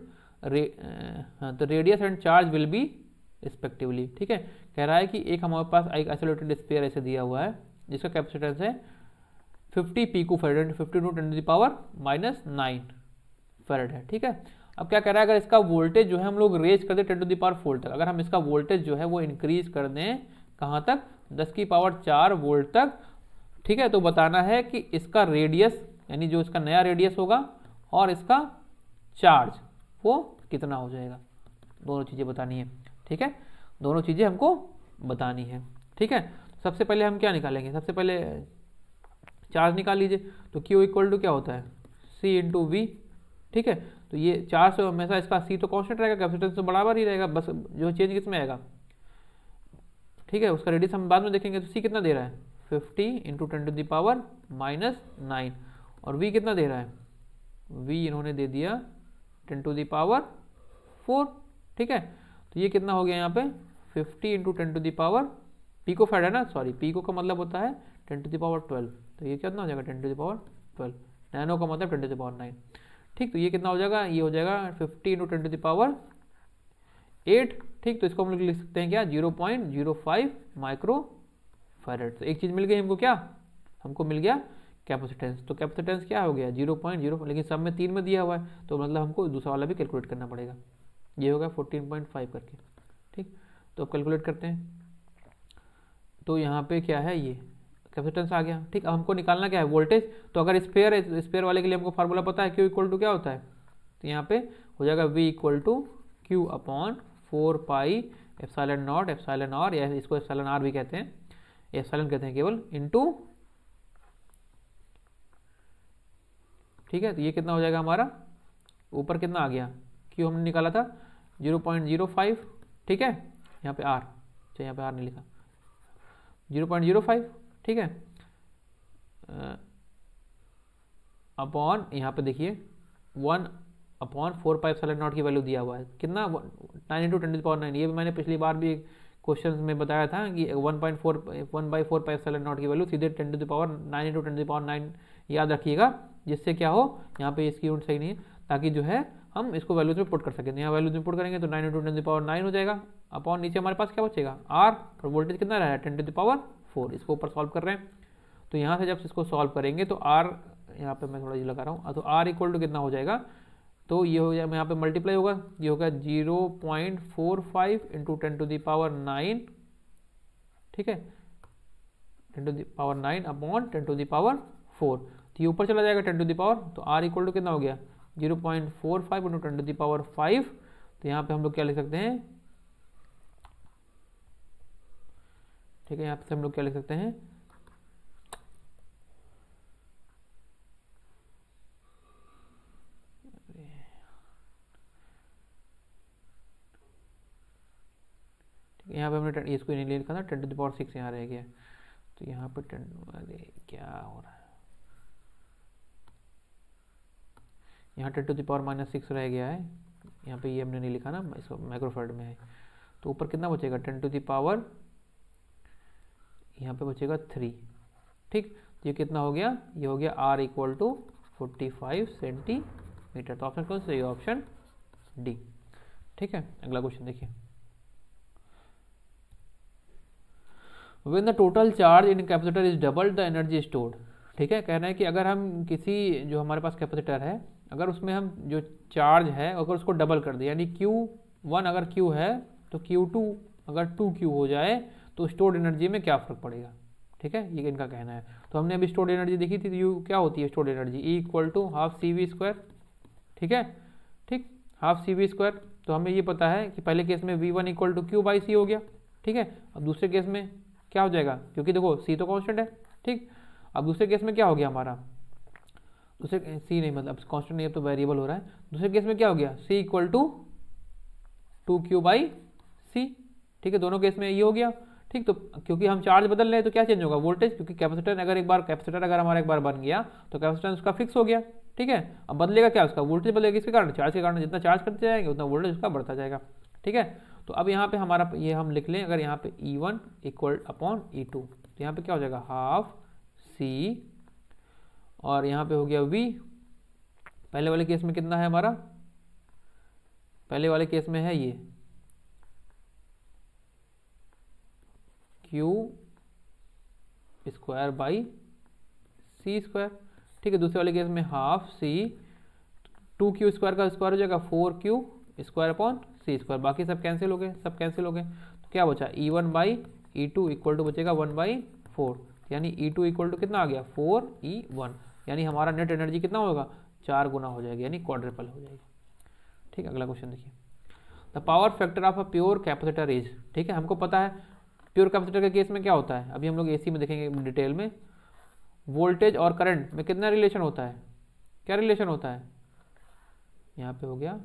तो radius and charge will be respectively. ठीक है, कह रहा है कि एक हमारे पास एक आइसोलेटेड स्फीयर ऐसे दिया हुआ है जिसका कैपेसिटेंस है 50 पिकोफैरड, 50 टू 10⁻⁹ फैरड है। ठीक है, अब क्या कह रहा है, अगर इसका वोल्टेज जो है हम लोग रेज कर दें 10⁴ तक, अगर हम इसका वोल्टेज जो है वो इंक्रीज कर दें कहाँ तक 10⁴ वोल्ट तक, ठीक है, तो बताना है कि इसका रेडियस यानी जो इसका नया रेडियस होगा और इसका चार्ज वो कितना हो जाएगा, दोनों चीज़ें बतानी है। ठीक है, दोनों चीज़ें हमको बतानी है। ठीक है, सबसे पहले हम क्या निकालेंगे, सबसे पहले चार्ज निकाल लीजिए। तो Q इक्वल टू क्या होता है C इंटू वी। ठीक है, तो ये चार्ज से हमेशा इसका C तो कांस्टेंट रहेगा, कैपेसिटेंस तो बराबर ही रहेगा, बस जो चेंज किस में आएगा। ठीक है, उसका रेडियस हम बाद में देखेंगे। तो C कितना दे रहा है 50 इंटू 10⁻⁹ और V कितना दे रहा है, V इन्होंने दे दिया 10⁴। ठीक है, तो ये कितना हो गया यहाँ पे 50 इंटू 10⁻, पिको फैड है ना, सॉरी पिको का मतलब होता है 10⁻12, तो ये कितना हो जाएगा 10⁻12, नैनो का मतलब 10⁻9। ठीक, तो ये कितना हो जाएगा, ये हो जाएगा 50 इंटू 10⁻8। ठीक, तो इसको हम लोग लिख सकते हैं क्या 0.05 माइक्रो फैरड। तो एक चीज़ मिल गई हमको, क्या हमको मिल गया कैपेसिटेंस। तो कैपेसिटेंस क्या हो गया 0.0, लेकिन सब में 3 में दिया हुआ है, तो मतलब हमको दूसरा वाला भी कैलकुलेट करना पड़ेगा। ये होगा 14.5 करके। ठीक, तो अब कैलकुलेट करते हैं। तो यहाँ पे क्या है, ये कैपेसिटेंस आ गया। ठीक, अब हमको निकालना क्या है वोल्टेज। तो अगर स्पेयर है, स्पेयर वाले के लिए हमको फार्मूला पता है, Q इक्वल टू क्या होता है, तो यहाँ पे हो जाएगा V equal to Q upon 4 epsilon nought epsilon R, या इसको एप्सिलॉन R भी कहते हैं, एप्सिलॉन कहते हैं केवल, इनटू। ठीक है, तो ये कितना हो जाएगा हमारा, ऊपर कितना आ गया Q हमने निकाला था 0.05। ठीक है, यहाँ पे R, अच्छा यहाँ पे R नहीं लिखा, 0.05। ठीक है, अपॉन यहाँ पे देखिए 1/4 एप्सिलॉन नॉट की वैल्यू दिया हुआ है, कितना 9 इंटू 10⁻9। ये भी मैंने पिछली बार भी क्वेश्चन में बताया था कि 1/4 एप्सिलॉन नॉट की वैल्यू सीधे 10⁻9 इंटू 10⁻9 याद रखिएगा, जिससे क्या हो, यहाँ पे इसकी यूनिट सही नहीं है, ताकि जो है हम इसको वैल्यूज में पुट कर सकें। यहाँ वैल्यूज में पुट करेंगे तो 9 इंटू 10⁻9 हो जाएगा, अपॉन नीचे हमारे पास क्या बचेगा R, और वोल्टेज कितना रहा है 10⁻4। इसको ऊपर सॉल्व कर रहे हैं, तो यहाँ से जब इसको सॉल्व करेंगे तो R, यहाँ पे मैं थोड़ा ये लगा रहा हूँ, तो R इक्वल टू कितना हो जाएगा, तो ये हो जाएगा, यहाँ पे मल्टीप्लाई होगा, ये होगा 0.45 इंटू 10⁻9। ठीक है, 10⁻9 अपॉन 10⁻4, तो ये ऊपर चला जाएगा 10⁻, तो R इक्वल टू कितना हो गया 0.45 इंटू 10⁻5। तो यहाँ पे हम लोग क्या लिख सकते हैं, ठीक है, यहाँ पे हम लोग क्या लिख सकते हैं, यहाँ पे हमने इसको नहीं लिखा था 10⁻6, यहाँ रह गया, तो यहाँ पे 10, अरे क्या हो रहा है, यहाँ 10⁻6 रह गया है, यहाँ पे ये हमने नहीं लिखा ना, इसको माइक्रोफैरड में है, तो ऊपर कितना बचेगा 10⁻, यहाँ पे बचेगा 3। ठीक, तो ये कितना हो गया, ये हो गया R इक्वल टू 45 सेंटीमीटर। तो ऑप्शन कौन सा है, ऑप्शन डी। ठीक है, अगला क्वेश्चन देखिए, when the total charge in capacitor is double the energy stored. ठीक है, कहना है कि अगर हम किसी जो हमारे पास कैपेसिटर है, अगर उसमें हम जो चार्ज है अगर उसको डबल कर दें, यानी Q1 अगर Q है तो Q2 अगर 2Q हो जाए तो स्टोर्ड एनर्जी में क्या फ़र्क पड़ेगा। ठीक है, ये इनका कहना है। तो हमने अभी स्टोर्ड एनर्जी देखी थी, तो यू क्या होती है stored energy, E equal to half CV²। ठीक है, ठीक, हाफ CV²। तो हमें ये पता है कि पहले केस में V1 इक्वल टू Q/C हो गया। ठीक है, अब दूसरे केस में क्या हो जाएगा, क्योंकि देखो C तो कांस्टेंट है। ठीक, अब दूसरे केस में क्या हो गया हमारा, दूसरे C नहीं, मतलब कांस्टेंट नहीं, अब तो वेरिएबल हो रहा है। दूसरे केस में क्या हो गया, C इक्वल टू 2Q/C। ठीक है, दोनों केस में ये हो गया। ठीक, तो क्योंकि हम चार्ज बदल रहे हैं तो क्या चेंज होगा, वोल्टेज, क्योंकि कैपेसिटर अगर हमारा एक बार बन गया तो कैपेसिटर उसका फिक्स हो गया। ठीक है, अब बदलेगा क्या, उसका वोल्टेज बदलेगा, इसके कारण चार्ज के कारण, जितना चार्ज करते जाएंगे उतना वोल्टेज उसका बढ़ता जाएगा। ठीक है, तो अब यहाँ पे हमारा ये हम लिख लें, अगर यहाँ पे E1 इक्वल अपॉन E2, तो यहाँ पे क्या हो जाएगा हाफ C, और यहाँ पे हो गया V। पहले वाले केस में कितना है हमारा, पहले वाले केस में है ये Q²/C²। ठीक है, दूसरे वाले केस में हाफ C, 2Q² का स्क्वायर हो जाएगा 4Q² अपॉन C²। बाकी सब कैंसिल हो गए, सब कैंसिल हो गए, तो क्या बचा E1/E2 इक्वल टू बचेगा 1/4, यानी E2 इक्वल टू कितना आ गया 4E1, यानी हमारा नेट एनर्जी कितना होगा, 4 गुना हो जाएगी, यानी क्वाड्रिपल हो जाएगी। ठीक है, अगला क्वेश्चन देखिए, the power factor of a pure capacitor is. ठीक है, हमको पता है प्योर कैपेसिटर के केस में क्या होता है, अभी हम लोग AC में देखेंगे डिटेल में, वोल्टेज और करंट में कितना रिलेशन होता है, क्या रिलेशन होता है, यहाँ पे हो गया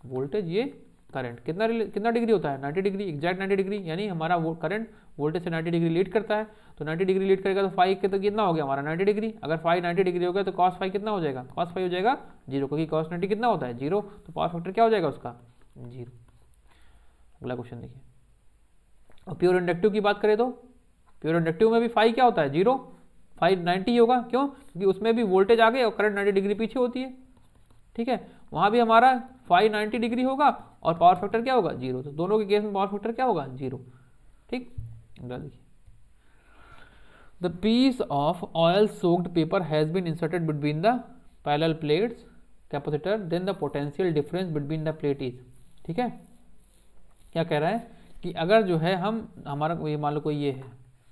वोल्टेज, ये करंट, कितना डिग्री होता है, 90 डिग्री, एग्जैक्ट 90 डिग्री, यानी हमारा वो करंट वोल्टेज से 90 डिग्री लीड करता है। तो 90 डिग्री लीड करेगा तो फाई के तो कितना हो गया हमारा 90 डिग्री, अगर फाई 90 डिग्री हो गया तो कॉस फाई कितना हो जाएगा, कॉस फाई हो जाएगा 0, क्योंकि कॉस 90 कितना होता है 0, तो पावर फैक्टर क्या हो जाएगा उसका 0। अगला क्वेश्चन देखिए, और प्योर इंडक्टिव की बात करें तो प्योर इंडक्टिव में भी फाई क्या होता है 0, फाई 90 ही होगा, क्यों, क्योंकि उसमें भी वोल्टेज आगे और करंट 90 डिग्री पीछे होती है। ठीक है, वहाँ भी हमारा फाई 90 डिग्री होगा और पावर फैक्टर क्या होगा 0, तो दोनों के केस में पावर फैक्टर क्या होगा 0। ठीक, अगला देखिए, the piece of oil soaked paper has been inserted between the parallel plates capacitor, then the potential difference between the plate is. ठीक है, क्या कह रहा है कि अगर जो है हमारा ये मान लो कोई ये है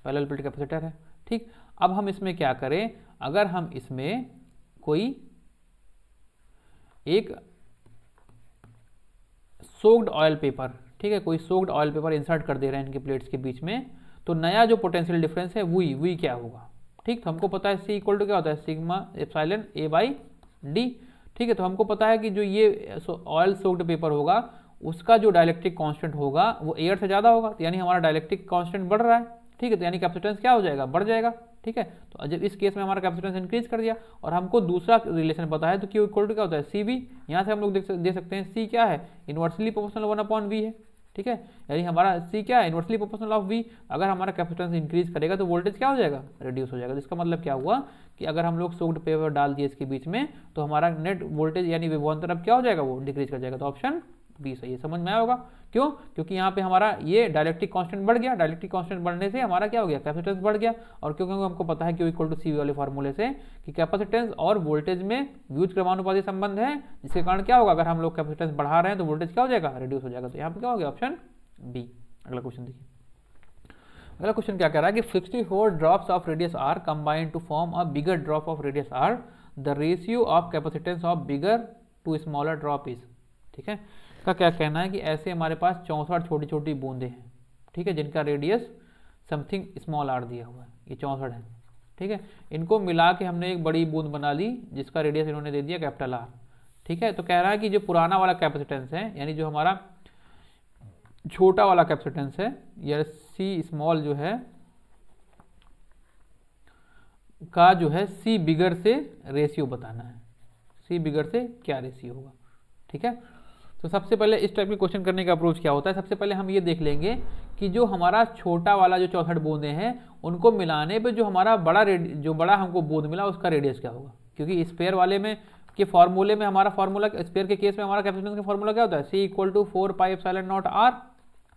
पैरेलल प्लेट कैपेसिटर है। ठीक, अब हम इसमें क्या करें, अगर हम इसमें कोई एक सोक्ड ऑयल पेपर, ठीक है, कोई सोक्ड ऑयल पेपर इंसर्ट कर दे रहे हैं इनके प्लेट्स के बीच में, तो नया जो पोटेंशियल डिफरेंस है वही क्या होगा। ठीक, तो हमको पता है C इक्वल टू क्या होता है सिग्मा एप्सिलॉन A/D। ठीक है, तो हमको पता है कि जो ये ऑयल सोक्ड पेपर होगा उसका जो डाइलेक्ट्रिक कांस्टेंट होगा वो एयर से ज़्यादा होगा, तो यानी हमारा डाइलेक्ट्रिक कांस्टेंट बढ़ रहा है। ठीक है, तो यानी कैपेसिटेंस क्या हो जाएगा, बढ़ जाएगा। ठीक है, तो जब इस केस में हमारा कैपेसिटेंस इंक्रीज कर दिया और हमको दूसरा रिलेशन पता है, तो Q इक्वल टू क्या होता है CV। यहाँ से हम लोग दे सकते हैं C क्या है, इनवर्सली प्रोपोर्शनल 1/V है। ठीक है, यानी हमारा C क्या है, इनवर्सली प्रोपोर्शनल ऑफ V। अगर हमारा कैपेसिटेंस इंक्रीज करेगा तो वोल्टेज क्या हो जाएगा, रिड्यूस हो जाएगा। तो इसका मतलब क्या हुआ कि अगर हम लोग सोक्ड पेपर डाल दिए इसके बीच में तो हमारा नेट वोल्टेज यानी विभवांतर अब क्या हो जाएगा, वो डिक्रीज कर जाएगा। तो ऑप्शन बी सही है, समझ में आया होगा। क्यों, क्योंकि यहाँ पे हमारा ये डाइलेक्ट्रिक कांस्टेंट बढ़ गया, डाइलेक्ट्रिक कांस्टेंट बढ़ने से हमारा क्या हो गया, कैपेसिटेंस बढ़ गया। और क्योंकि हमको पता है Q इक्वल टू CV वाले फार्मूले से कि कैपेसिटेंस और वोल्टेज में व्युत्क्रमानुपाती संबंध है, जिसके कारण क्या होगा, अगर हम लोग कैपेसिटेंस बढ़ा रहे हैं तो वोल्टेज क्या हो जाएगा, रिड्यूस हो जाएगा। तो यहाँ पे क्या हो गया, ऑप्शन बी। अगला क्वेश्चन देखिए, अगला क्वेश्चन क्या कह रहा है कि 64 drops of radius R combined to form a bigger drop of radius R, the ratio of capacitance of bigger to smaller drop is. ठीक है, का क्या कहना है कि ऐसे हमारे पास 64 छोटी छोटी बूंदें हैं, ठीक है, जिनका रेडियस समथिंग स्मॉल r दिया हुआ है, ये 64 है। ठीक है, इनको मिला के हमने एक बड़ी बूंद बना ली जिसका रेडियस इन्होंने दे दिया कैपिटल R। ठीक है, तो कह रहा है कि जो पुराना वाला कैपेसिटेंस है, यानी जो हमारा छोटा वाला कैपेसिटेंस है या C स्मॉल जो है का जो है C बिगर से रेशियो बताना है, C बिगर से क्या रेशियो होगा। ठीक है, तो सबसे पहले इस टाइप के क्वेश्चन करने का अप्रोच क्या होता है, सबसे पहले हम ये देख लेंगे कि जो हमारा छोटा वाला जो 64 बूंदें हैं उनको मिलाने पे जो हमारा बड़ा हमको बूंद मिला उसका रेडियस क्या होगा। क्योंकि स्पेयर वाले में के फॉर्मूले में हमारा फॉर्मूला, स्पेयर के केस में हमारा कैपेसिटेंस का फॉर्मूला क्या होता है, C equal to 4 pi epsilon nought R।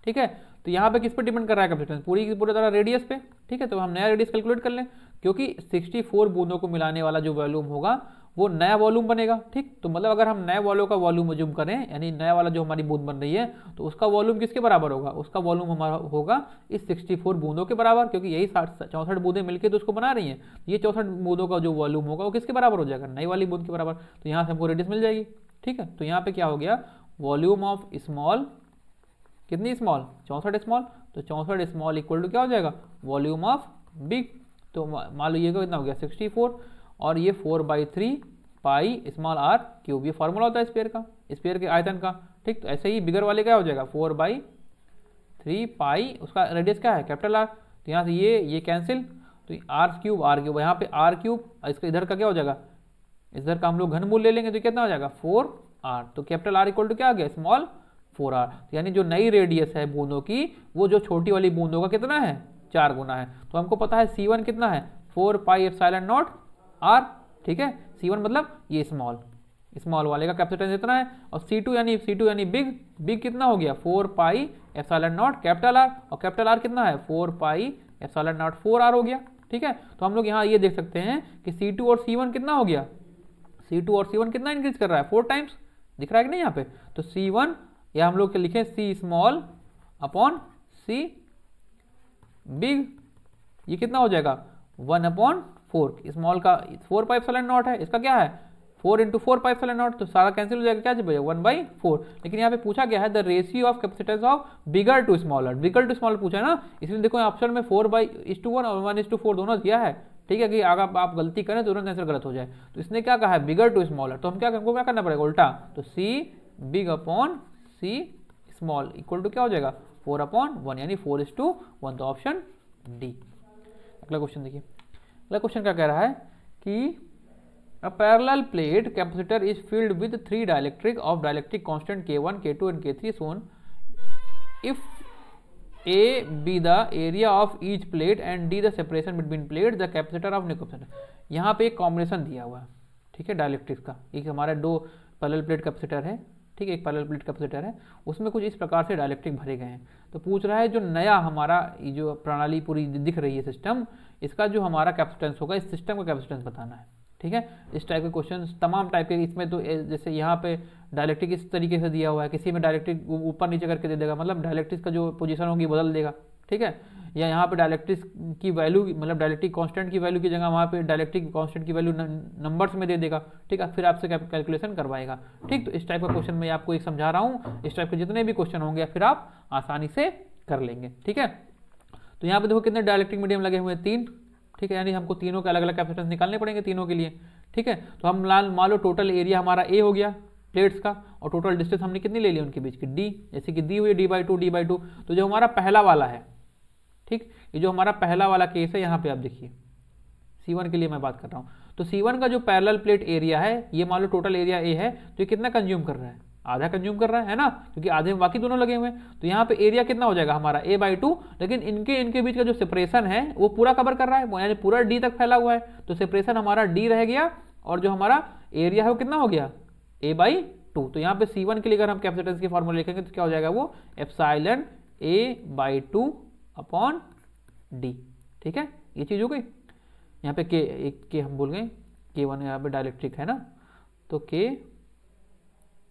ठीक है, तो यहाँ पे किस पे डिपेंड कर रहा है कैपेसिटेंस, पूरी की पूरी तरह रेडियस पे। ठीक है, तो हम नया रेडियस कैलकुलेट कर लें, क्योंकि 64 बूंदों को मिलाने वाला जो वॉल्यूम होगा वो नया वॉल्यूम बनेगा। ठीक, तो मतलब अगर हम नए वॉल्यूम का वॉल्यूम अज्यूम करें, यानी नया वाला जो हमारी बूंद बन रही है, तो उसका वॉल्यूम किसके बराबर होगा, उसका वॉल्यूम हमारा होगा इस 64 बूंदों के बराबर, क्योंकि यही 64 बूंदें मिलकर तो उसको बना रही हैं। ये 64 बूंदों का जो वॉल्यूम होगा वो किसके बराबर हो जाएगा, नई वाली बूंद के बराबर। तो यहाँ से हमको रेडियस मिल जाएगी। ठीक है, तो यहाँ पे क्या हो गया, वॉल्यूम ऑफ स्मॉल, कितनी स्मॉल, 64 स्मॉल, तो 64 स्मॉल इक्वल टू क्या हो जाएगा, वॉल्यूम ऑफ बिग। तो मान लो ये कितना हो गया 64, और ये 4/3 पाई स्मॉल आर क्यूब, ये फॉर्मूला होता है स्फीयर का, स्फीयर के आयतन का। ठीक, तो ऐसे ही बिगर वाले क्या हो जाएगा 4/3 पाई, उसका रेडियस क्या है कैपिटल आर, तो यहाँ से ये कैंसिल, तो आर क्यूब यहाँ पे आर क्यूब, इसका इधर का क्या हो जाएगा, इधर का हम लोग घनमूल ले लेंगे तो कितना हो जाएगा 4r, तो कैपिटल आर इक्वल टू क्या आ गया स्मॉल 4r। तो यानी जो नई रेडियस है बूंदों की, वो जो छोटी वाली बूंदों का कितना है 4 गुना है। तो हमको पता है C1 कितना है 4πε0 r। ठीक है, C1 मतलब ये स्मॉल वाले का कैपेसिटेंस इतना है, और C2 यानी बिग कितना हो गया 4πε0 कैपिटल आर, और कैपिटल आर कितना है 4πε0 4r हो गया। ठीक है, तो हम लोग यहाँ ये देख सकते हैं कि C2 और C1 कितना हो गया, C2 और C1 कितना इंक्रीज कर रहा है 4 टाइम्स, दिख रहा है कि नहीं यहाँ पे। तो C1 या हम लोग लिखें C small upon C big, ये कितना हो जाएगा 1/4, स्मॉल का 4πε0 है, इसका क्या है 4 × 4πε0, तो सारा कैंसिल हो जाएगा, क्या बचेगा 1/4। लेकिन यहाँ पे पूछा गया है the ratio of capacitance of bigger to smaller, पूछा है ना, इसलिए देखो ऑप्शन में 4/1 और 1/4 दोनों दिया है। ठीक है, कि अगर आप गलती करें तो तुरंत आंसर गलत हो जाए, तो इसने क्या कहा है बिगर टू स्मॉलर, तो हमको क्या करना पड़ेगा उल्टा, तो C big upon C small equal to क्या हो जाएगा 4/1, यानी 4:1, तो ऑप्शन डी। अगला क्वेश्चन देखिए, अगला क्वेश्चन क्या कह रहा है कि a parallel plate capacitor is filled with 3 dielectric of dielectric constant K1, K2 and K3 shown. If A be the area of each plate and D the separation between plates, the capacitor of new capacitor. यहाँ पे एक combination दिया हुआ है, ठीक है, dielectrics का। एक हमारा 2 पैरेलल प्लेट कैपेसिटर है, ठीक है, एक पैरेलल प्लेट कैपेसिटर है, उसमें कुछ इस प्रकार से डायलेक्ट्रिक भरे गए हैं। तो पूछ रहा है जो नया हमारा ये जो प्रणाली पूरी दिख रही है सिस्टम, इसका जो हमारा कैपेसिटेंस होगा, इस सिस्टम का कैपेसिटेंस बताना है। ठीक है, इस टाइप के क्वेश्चन तमाम टाइप के, इसमें तो जैसे यहाँ पे डायलेक्ट्रिक इस तरीके से दिया हुआ है, किसी में डायलेक्ट्रिक ऊपर नीचे करके दे देगा, मतलब डायलेक्ट्रिक का जो पोजीशन होगी बदल देगा। ठीक है, या यहाँ पे डायलेक्ट्रिक की वैल्यू, मतलब डायलेक्ट्रिक कांस्टेंट की वैल्यू की जगह वहाँ पे डायलेक्ट्रिक कांस्टेंट की वैल्यू नंबर्स में दे देगा। ठीक है, फिर आपसे कैलकुलेशन करवाएगा। ठीक, तो इस टाइप का क्वेश्चन मैं आपको एक समझा रहा हूँ, इस टाइप के जितने भी क्वेश्चन होंगे फिर आप आसानी से कर लेंगे। ठीक है, तो यहाँ पे देखो कितने डायलेक्ट्रिक मीडियम लगे हुए हैं 3। ठीक है, यानी हमको तीनों के अलग अलग कैपेसिटेंस निकालने पड़ेंगे तीनों के लिए। ठीक है, तो हम मान लो टोटल एरिया हमारा ए हो गया प्लेट्स का, और टोटल डिस्टेंस हमने कितनी ले ली उनके बीच की डी, जैसे कि दी हुई d/2। तो जो हमारा पहला वाला है, ठीक, ये जो हमारा पहला वाला केस है, यहाँ पे आप देखिए C1 के लिए मैं बात कर रहा हूँ, तो C1 का जो पैरेलल प्लेट एरिया है, ये मान लो टोटल एरिया ए है, तो ये कितना कंज्यूम कर रहा है, आधा कंज्यूम कर रहा है ना, क्योंकि आधे में बाकी दोनों लगे हुए हैं। तो यहाँ पे एरिया कितना हो जाएगा हमारा a/2, लेकिन इनके बीच का जो सेपरेशन है वो पूरा कवर कर रहा है, यानी पूरा d तक फैला हुआ है, तो सेपरेशन हमारा d रह गया, और जो हमारा एरिया है वो कितना हो गया a/2। तो यहाँ पे C1 के लिए अगर हम कैपेसिटेंस के फॉर्मूला लिखेंगे तो क्या हो जाएगा वो एप्सिलॉन a/2 अपॉन d। ठीक है, ये चीज हो गई। यहाँ पे के हम भूल गए, K1 यहाँ पे डायलेक्ट्रिक है ना, तो K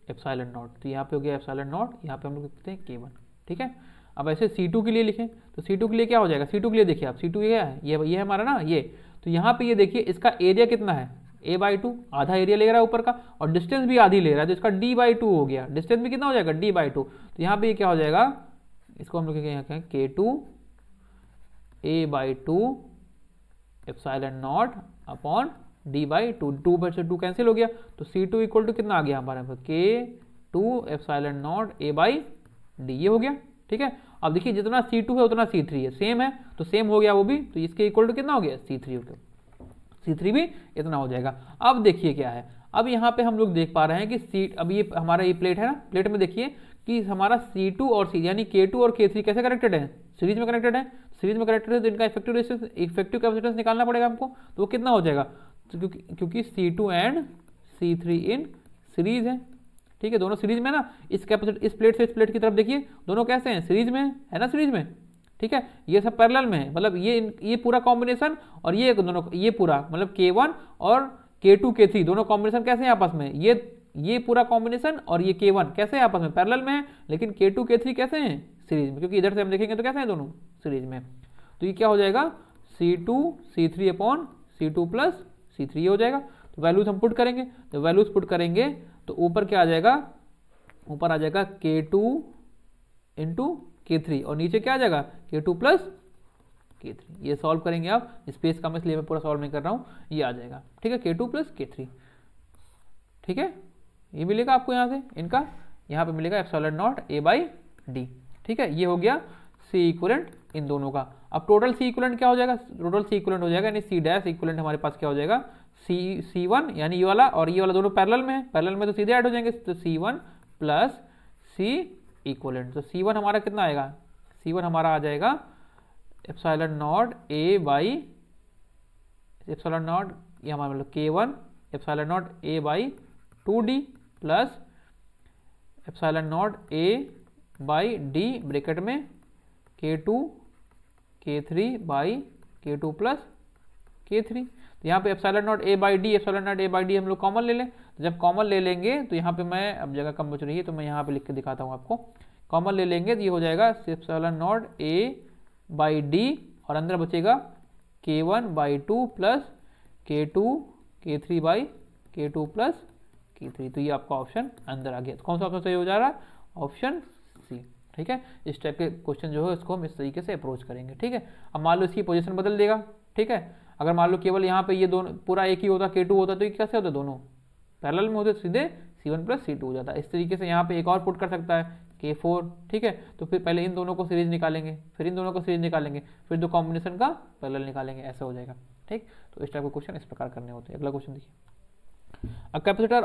एप्सिलॉन नॉट, तो यहाँ पे हो गया एप्सिलॉन नॉट, यहाँ पे हम लोग लिखते हैं K1। ठीक है, अब ऐसे C2 के लिए लिखें तो C2 के लिए क्या हो जाएगा, C2 के लिए देखिए आप, C2 ये है, ये है हमारा ना ये, तो यहाँ पे ये देखिए इसका एरिया कितना है a/2, आधा एरिया ले रहा है ऊपर का, और डिस्टेंस भी आधी ले रहा है, तो इसका d/2 हो गया, डिस्टेंस भी कितना हो जाएगा d/2। तो यहाँ पे ये क्या हो जाएगा, इसको हम लोग यहाँ कहें K2 a/2 epsilon not upon d/2, 2 से 2 कैंसिल हो गया, तो C2 इक्वल टू कितना आ गया हमारे पास K2 एप्सिलॉन नॉट a/d, ये हो गया। ठीक है, अब देखिए जितना C2 है उतना C3 है, सेम है, तो सेम हो गया वो भी, तो इसके इक्वल टू कितना हो गया C3 हो गया, C3 भी इतना हो जाएगा। अब देखिए क्या है, अब यहाँ पे हम लोग देख पा रहे हैं कि अब ये हमारा ये प्लेट है ना, प्लेट में देखिए कि हमारा C2 और C यानी K2 और K3 कैसे कनेक्टेड है, सीरीज में कनेक्टेड है, सीरीज में कनेक्टेड है, तो इनका इफेक्टिव कैपेसिटेंस निकालना पड़ेगा हमको, तो वो कितना हो जाएगा, तो क्योंकि C2 and C3 in series है, ठीक है, दोनों सीरीज में ना, इस कैपेसिटर इस प्लेट से इस प्लेट की तरफ देखिए, दोनों कैसे हैं, सीरीज में है ना, सीरीज में, ठीक है, ये सब पैरेलल में है, मतलब ये पूरा कॉम्बिनेशन और ये दोनों, ये पूरा मतलब K1 और K2 K3 दोनों कॉम्बिनेशन कैसे हैं आपस में, ये पूरा कॉम्बिनेशन और ये K1 कैसे हैं आपस में, पैरेलल में है, लेकिन K2 K3 कैसे हैं, सीरीज में, क्योंकि इधर से हम देखेंगे तो कैसे हैं दोनों, सीरीज में। तो ये क्या हो जाएगा, C2 C3 upon C2 plus C3 हो जाएगा। तो वैल्यूज हम पुट करेंगे, तो वैल्यूज पुट करेंगे तो ऊपर क्या आ जाएगा, ऊपर आ जाएगा K2 इंटू K3 और नीचे क्या आ जाएगा, K2 प्लस K3। ये सॉल्व करेंगे आप, स्पेस कम इसलिए मैं पूरा सॉल्व नहीं कर रहा हूँ, ये आ जाएगा, ठीक है, K2 प्लस K3, ठीक है, ये मिलेगा आपको यहाँ से, इनका यहाँ पे मिलेगा epsilon not A by D, ठीक है, ये हो गया सी इक्वलेंट इन दोनों का। अब टोटल सी इक्वलेंट क्या हो जाएगा, टोटल सी इक्वलेंट हो जाएगा यानी सी डैश इक्वलेंट हमारे पास क्या हो जाएगा, C1 यानी ये वाला और ये वाला दोनों पैरेलल में है, पैरेलल में तो सीधे ऐड हो जाएंगे, तो C1 प्लस सी इक्वलेंट, तो C1 हमारा कितना आएगा, C1 हमारा आ जाएगा epsilon not A by epsilon not, ये हमारा मतलब K1 epsilon not A by 2D plus epsilon not A by D bracket में K2 K3 by K2 plus K3। तो यहाँ पे epsilon not A by D, epsilon not A by D हम लोग common ले लें, तो जब कॉमन ले लेंगे तो यहाँ पे मैं, अब जगह कम बच रही है तो मैं यहाँ पे लिख के दिखाता हूँ आपको, कॉमन ले लेंगे तो ये हो जाएगा epsilon not A by D और अंदर बचेगा K1 by 2 plus K2 K3 by K2 plus K3। तो ये आपका ऑप्शन अंदर आ गया, तो कौन सा ऑप्शन सही हो जा रहा है, ऑप्शन सी, ठीक है। इस टाइप के क्वेश्चन जो है इसको हम इस तरीके से अप्रोच करेंगे, ठीक है। अब मान लो इसकी पोजीशन बदल देगा, ठीक है, अगर मान लो केवल यहाँ पे ये दोनों पूरा एक ही होता, K2 होता, तो ये कैसे होता, दोनों पैरेलल में होते, सीधे C1 प्लस C2 हो जाता है। इस तरीके से यहाँ पे एक और पुट कर सकता है K4, ठीक है, तो फिर पहले इन दोनों को सीरीज निकालेंगे, फिर इन दोनों को सीरीज निकालेंगे, फिर दो कॉम्बिनेशन का पैरेलल निकालेंगे, ऐसा हो जाएगा, ठीक। तो इस टाइप के क्वेश्चन इस प्रकार करने होते हैं। अगला क्वेश्चन देखिए, a capacitor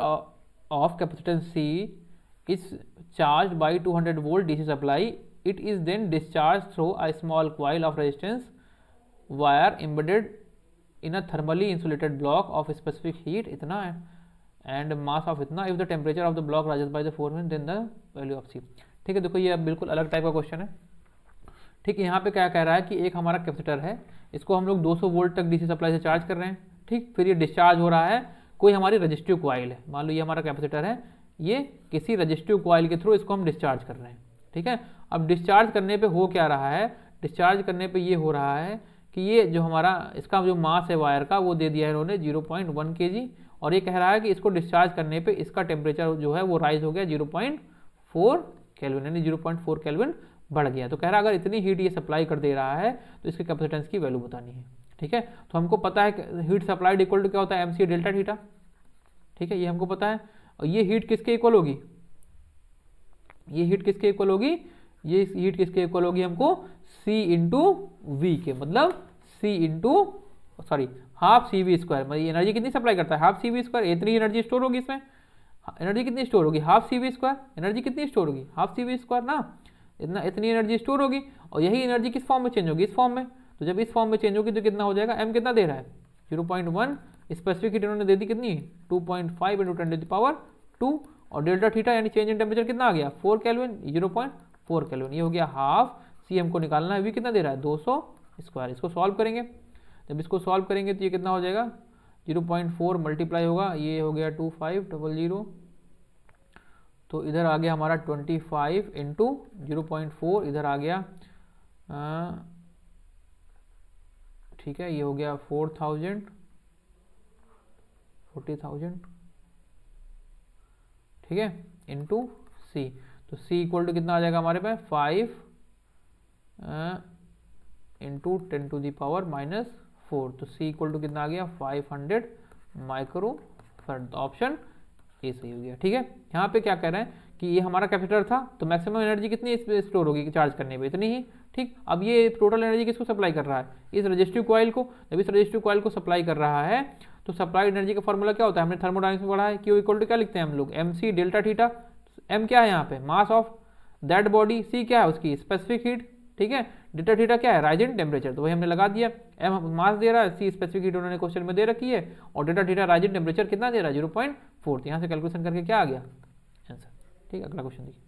of capacitance C is charged by 200 volt DC supply. It is then discharged through a small coil of resistance wire embedded in a thermally insulated block of specific heat इतना है and mass of इतना, if the temperature of the block rises by the formula then the value of C। ठीक है, देखो ये अब बिल्कुल अलग टाइप का क्वेश्चन है, ठीक है। यहाँ पे क्या कह रहा है कि एक हमारा कैपेसिटर है, इसको हम लोग 200 वोल्ट तक डीसी सप्लाई से चार्ज कर रहे हैं, ठीक, फिर ये डिस्चार्ज हो रहा है, कोई हमारी रजिस्टिव कॉइल है, मान लो ये हमारा कैपेसिटर है, ये किसी रजिस्टिव कॉइल के थ्रू इसको हम डिस्चार्ज कर रहे हैं, ठीक है। अब डिस्चार्ज करने पे हो क्या रहा है, डिस्चार्ज करने पे ये हो रहा है कि ये जो हमारा इसका जो मास है वायर का वो दे दिया है इन्होंने 0.1 kg, और ये कह रहा है कि इसको डिस्चार्ज करने पे इसका टेम्परेचर जो है वो राइज हो गया 0.4 केल्विन, यानी 0.4 केल्विन बढ़ गया। तो कह रहा है अगर इतनी हीट ये सप्लाई कर दे रहा है तो इसके कैपेसिटेंस की वैल्यू बतानी है, ठीक है। तो हमको पता है हीट सप्लाइड इक्वल टू क्या होता है, MC डेल्टा थीटा, ठीक है, ये हमको पता है। और ये हीट किसके इक्वल होगी, ये हीट किसके इक्वल होगी, ये हीट किसके इक्वल होगी हमको C इंटू वी के, मतलब C into sorry half C V square, मतलब एनर्जी कितनी सप्लाई करता है, हाफ सी वी स्क्वायर, इतनी एनर्जी स्टोर होगी इसमें, एनर्जी कितनी स्टोर होगी, half C V square, energy कितनी स्टोर होगी, हाफ सी वी स्क्वायर ना, इतनी एनर्जी स्टोर होगी, और यही एनर्जी किस फॉर्म में चेंज होगी, इस फॉर्म में। तो जब इस फॉर्म में चेंज होगी तो कितना हो जाएगा, m कितना दे रहा है 0.1, स्पेसिफिक हीट इन्होंने दे दी कितनी 2.5 इंटू 10 टू द पावर 2, और डेल्टा थीटा यानी चेंज इन टेम्परेचर कितना आ गया 4 केल्विन, 0.4 केल्विन, ये हो गया हाफ। सी हमको निकालना है, वी कितना दे रहा है 200 स्क्वायर। इसको सॉल्व करेंगे, जब इसको सॉल्व करेंगे तो ये कितना हो जाएगा 0.4 मल्टीप्लाई होगा, ये हो गया 2500, तो इधर आ गया हमारा 25 इंटू 0.4, इधर आ गया ठीक है, ये हो गया 4000 ठीक है, इंटू सी। तो सी इक्वल टू कितना आ जाएगा हमारे पास 5 इंटू 10 टू द पावर -4, तो सी इक्वल टू कितना आ गया 500 माइक्रो फैराड। तो ऑप्शन ए सही हो गया, ठीक है। यहाँ पे क्या कह रहे हैं कि ये हमारा कैपेसिटर था, तो मैक्सिमम एनर्जी कितनी स्टोर होगी चार्ज करने पे, इतनी ही, ठीक। अब ये टोटल एनर्जी किसको सप्लाई कर रहा है, इस रजिस्टिव कॉइल को। जब इस रजिस्टिव कॉइल को सप्लाई कर रहा है तो सप्लाई एनर्जी का फॉर्मूला क्या होता है, हमने थर्मोडायनेमिक्स में पढ़ा है, क्यू इक्वल टू क्या लिखते हैं हम लोग MC डेल्टा थीटा। M क्या है यहाँ पे mass of that body, C क्या है उसकी स्पेसिफिक हीट, ठीक है, डेल्टा थीटा क्या है राइज इन टेम्परेचर, तो वही हमने लगा दिया। M मास दे रहा है, C स्पेसिफिक हीट उन्होंने क्वेश्चन में दे रखी है, और delta theta rise in temperature कितना दे रहा है 0.4, तो यहाँ से कैलकुलेशन करके क्या आ गया आंसर। ठीक है, अगला क्वेश्चन देखिए।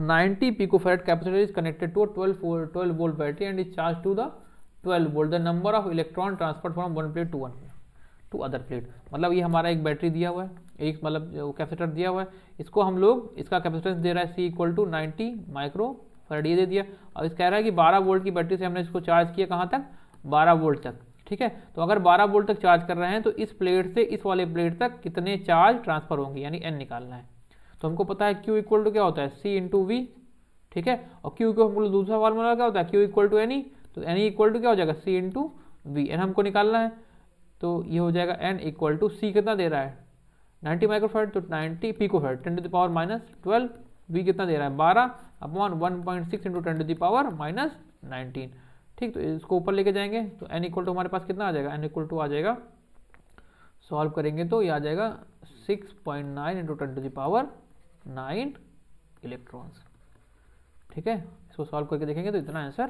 90 picofarad capacitor is connected to a 12 volt battery and is charged to the 12 volt. The number of electron transferred from one plate to other plate. मतलब ये हमारा एक बैटरी दिया हुआ है, एक मतलब कैपेसिटर दिया हुआ है, इसको हम लोग इसका कैपेसिटेंस दे रहा है C इक्वल टू 90 माइक्रोफैराड, ये दे दिया। और इस कह रहा है कि 12 वोल्ट की बैटरी से हमने इसको चार्ज किया कहाँ तक, 12 वोल्ट तक। ठीक है, तो अगर 12 वोल्ट तक चार्ज कर रहे हैं तो इस प्लेट से इस वाले प्लेट तक कितने चार्ज ट्रांसफर होंगे, यानी N निकालना है। तो हमको पता है Q इक्वल टू क्या होता है, C इंटू वी। ठीक है, और Q को हम लोग दूसरा फार्मूला क्या होता है, Q इक्वल टू NE, तो NE इक्वल टू क्या हो जाएगा, C इंटू वी। N हमको निकालना है, तो ये हो जाएगा N इक्वल टू C कितना दे रहा है 90 माइक्रोफैराड, तो 90 picofarad 10 to the power minus 12, V कितना दे रहा है 12 upon 1.6 into 10 to the power minus 19। ठीक, तो इसको ऊपर लेके जाएंगे तो N इक्वल टू हमारे पास कितना आ जाएगा, N इक्वल टू आ जाएगा, सॉल्व करेंगे तो ये आ जाएगा 6.9 into 10 to the power 9 electrons. ठीक है, इसको सॉल्व करके देखेंगे तो इतना आंसर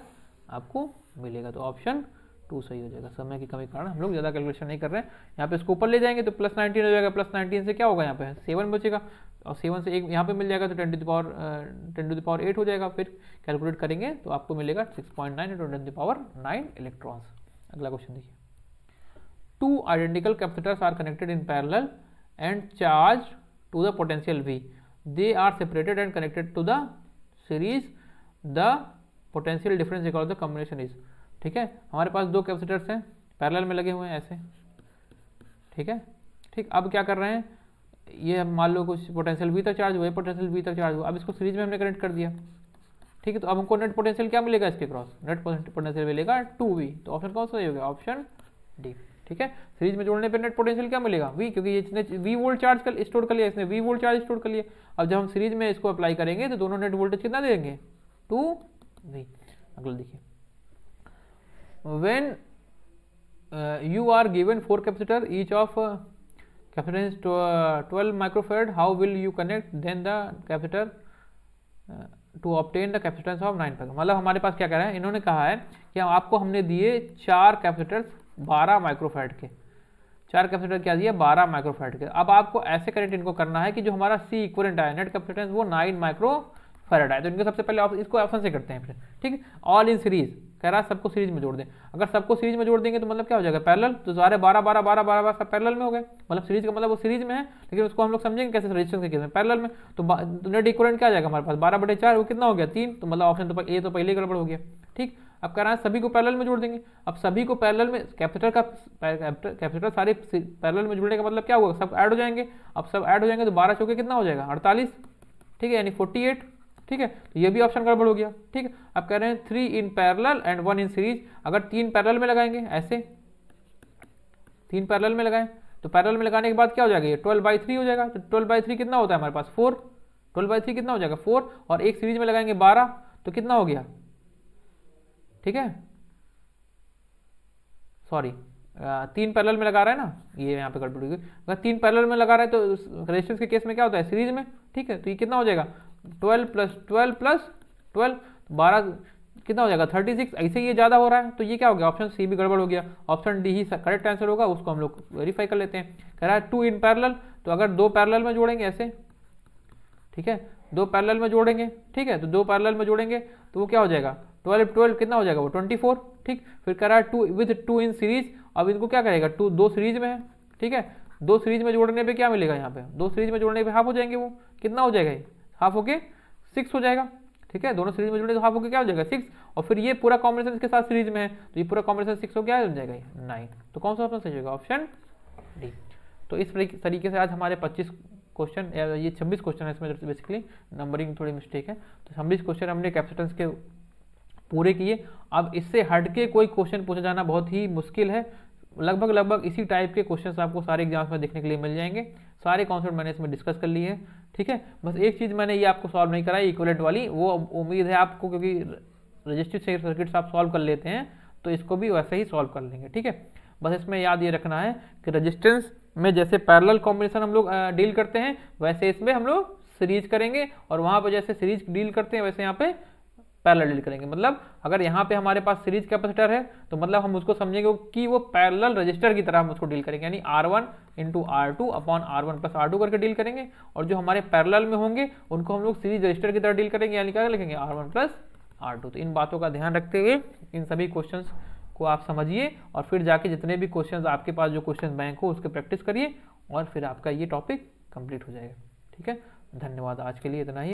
आपको मिलेगा। तो ऑप्शन 2 सही हो जाएगा। समय की कमी के कारण हम लोग ज़्यादा कैलकुलेशन नहीं कर रहे हैं। यहाँ पे इसको ऊपर ले जाएंगे तो प्लस 19 हो जाएगा, प्लस 19 से क्या होगा यहाँ पे 7 बचेगा, और 7 से एक यहाँ पे मिल जाएगा तो 10 टू द पावर 8 हो जाएगा। फिर कैलकुलेट करेंगे तो आपको मिलेगा 6.9 into 10 to the power 9 electrons. अगला क्वेश्चन देखिए। 2 identical capacitors are connected in parallel and charge to the potential V. They are separated and connected to the series. The potential difference equal to the combination is. ठीक है, हमारे पास दो capacitors हैं parallel में लगे हुए हैं ऐसे। ठीक है, ठीक, अब क्या कर रहे हैं, ये मान लो कुछ पोटेंशियल V तक चार्ज हुआ, पोटेंशियल V तक चार्ज हुआ, अब इसको सीरीज में हमने कनेक्ट कर दिया। ठीक है, तो अब हमको नेट पोटेंशियल क्या मिलेगा इसके क्रॉस, नेट पोटेंशियल मिलेगा 2V। तो ऑप्शन कौन सा होगा, ऑप्शन डी। ठीक है, सीरीज में जोड़ने पे नेट पोटेंशियल क्या मिलेगा V, क्योंकि ये V वोल्ट चार्ज कर स्टोर कर लिया, इसने V वोल्ट चार्ज स्टोर कर लिया। अब जब हम सीरीज में इसको अप्लाई करेंगे तो दोनों नेट वोल्टेज कितना देंगे 2V। अगला देखिए। When you are given 4 capacitor, each of capacitance 12 microfarad, how will you connect then the capacitor to obtain the capacitance of 9 farad? मतलब हमारे पास क्या कह रहा है, इन्होंने कहा है कि आपको हमने दिए 4 कैपेसिटर्स 12 माइक्रोफैराड के, 4 कैपेसिटर क्या दिया 12 माइक्रोफैराड के। अब आपको ऐसे कनेक्ट इनको करना है कि जो हमारा C इक्विवेलेंट आया नेट कैपेसिटेंस वो 9 माइक्रोफैराड आए। तो इनको सबसे पहले इसको ऑप्शन से करते हैं फिर। ठीक है, ऑल इन सीरीज कह रहा है सबको सीरीज में जोड़ दें। अगर सबको सीरीज में जोड़ देंगे तो मतलब क्या हो जाएगा पैरेलल, तो सारे 12 12 12 12 12 सब पैरेलल में हो गए। मतलब सीरीज का मतलब वो सीरीज में है, लेकिन उसको हम लोग समझेंगे कैसे, रेजिस्टेंस के केस में पैरेलल में। तो नेट इक्विवेलेंट क्या आ जाएगा हमारे पास 12/4, वो कितना हो गया 3। तो मतलब ऑप्शन तो ए तो पहले गड़बड़ हो गया। ठीक, अब कह रहा है सभी को पैरेलल में जोड़ देंगे। अब सभी को पैरेलल में कैपेसिटर सारे पैरेलल में जुड़ने का मतलब क्या होगा, सब ऐड हो जाएंगे। अब सब ऐड हो जाएंगे तो 12 चौके कितना हो जाएगा 48। ठीक है, यानी 48। ठीक है, तो ये भी ऑप्शन गड़बड़ हो गया। ठीक है, अब कह रहे हैं 3 इन पैरेलल एंड 1 इन सीरीज। अगर 3 पैरेलल में लगाएंगे ऐसे, 3 पैरेलल में लगाएं तो पैरेलल में लगाने के बाद क्या हो जाएगा, ये 12/3 हो जाएगा। तो 12/3 कितना होता है हमारे पास 4, 12/3 कितना हो जाएगा 4, और एक सीरीज में लगाएंगे 12 तो कितना हो गया। ठीक है, सॉरी 3 पैरेलल में लगा रहा है ना, ये यहाँ पे गड़बड़ होगी। अगर 3 पैरेलल में लगा रहा है तो रेजिस्टेंस के केस में क्या होता है सीरीज में। ठीक है, तो ये कितना हो जाएगा 12 + 12 + 12 12 कितना हो जाएगा 36। ऐसे ये ज़्यादा हो रहा है तो ये क्या हो गया, ऑप्शन सी भी गड़बड़ हो गया। ऑप्शन डी ही करेक्ट आंसर होगा, उसको हम लोग वेरीफाई कर लेते हैं। कह रहा है 2 इन पैरेलल, तो अगर 2 पैरेलल में जोड़ेंगे ऐसे, ठीक है 2 पैरेलल में जोड़ेंगे। ठीक है, तो 2 पैरेलल में जोड़ेंगे तो वो क्या हो जाएगा 12 12 कितना हो जाएगा वो 24। ठीक, फिर कह रहा है 2 विद 2 इन सीरीज। अब इनको क्या करेगा 2 सीरीज में है। ठीक है, 2 सीरीज में जोड़ने पे क्या मिलेगा, यहाँ पे 2 सीरीज में जोड़ने पे हाफ हो जाएंगे, वो कितना हो जाएगा, हाफ होके 6 हो जाएगा। ठीक है, दोनों सीरीज में जुड़े तो हाफ होके क्या हो जाएगा 6, और फिर ये पूरा कॉम्बिनेशन इसके साथ सीरीज में है तो ये पूरा कॉम्बिनेशन 6 हो गया हो जाएगा 9। तो कौन सा ऑप्शन सही होगा, ऑप्शन डी। तो इस तरीके से आज हमारे 25 क्वेश्चन, ये 26 क्वेश्चन है, इसमें बेसिकली नंबरिंग थोड़ी मिस्टेक है। तो 26 क्वेश्चन हमने कैपेसिटेंस के पूरे किए। अब इससे हट के कोई क्वेश्चन पूछा जाना बहुत ही मुश्किल है। लगभग इसी टाइप के क्वेश्चंस आपको सारे एग्जाम्स में देखने के लिए मिल जाएंगे। सारे कॉन्सेप्ट मैंने इसमें डिस्कस कर लिए हैं। ठीक है, बस एक चीज़ मैंने ये आपको सॉल्व नहीं कराई इक्विवेलेंट वाली, वो उम्मीद है आपको, क्योंकि रजिस्ट्री सर्किट्स आप सॉल्व कर लेते हैं तो इसको भी वैसे ही सॉल्व कर लेंगे। ठीक है, बस इसमें याद ये रखना है कि रजिस्टेंस में जैसे पैरेलल कॉम्बिनेशन हम लोग डील करते हैं, वैसे इसमें हम लोग सीरीज करेंगे, और वहाँ पर जैसे सीरीज डील करते हैं वैसे यहाँ पे पैरेलल डील करेंगे। मतलब अगर यहाँ पे हमारे पास सीरीज कैपेसिटर है तो मतलब हम उसको समझेंगे कि वो पैरेलल रजिस्टर की तरह हम उसको डील करेंगे, यानी R1 into R2 upon R1 plus R2 करके डील करेंगे। और जो हमारे पैरेलल में होंगे उनको हम लोग सीरीज रजिस्टर की तरह डील करेंगे, यानी क्या लिखेंगे R1 प्लस R2। तो इन बातों का ध्यान रखते हुए इन सभी क्वेश्चन को आप समझिए और फिर जाके जितने भी क्वेश्चंस आपके पास जो क्वेश्चन बैंक हो उसके प्रैक्टिस करिए और फिर आपका ये टॉपिक कंप्लीट हो जाएगा। ठीक है, धन्यवाद, आज के लिए इतना ही।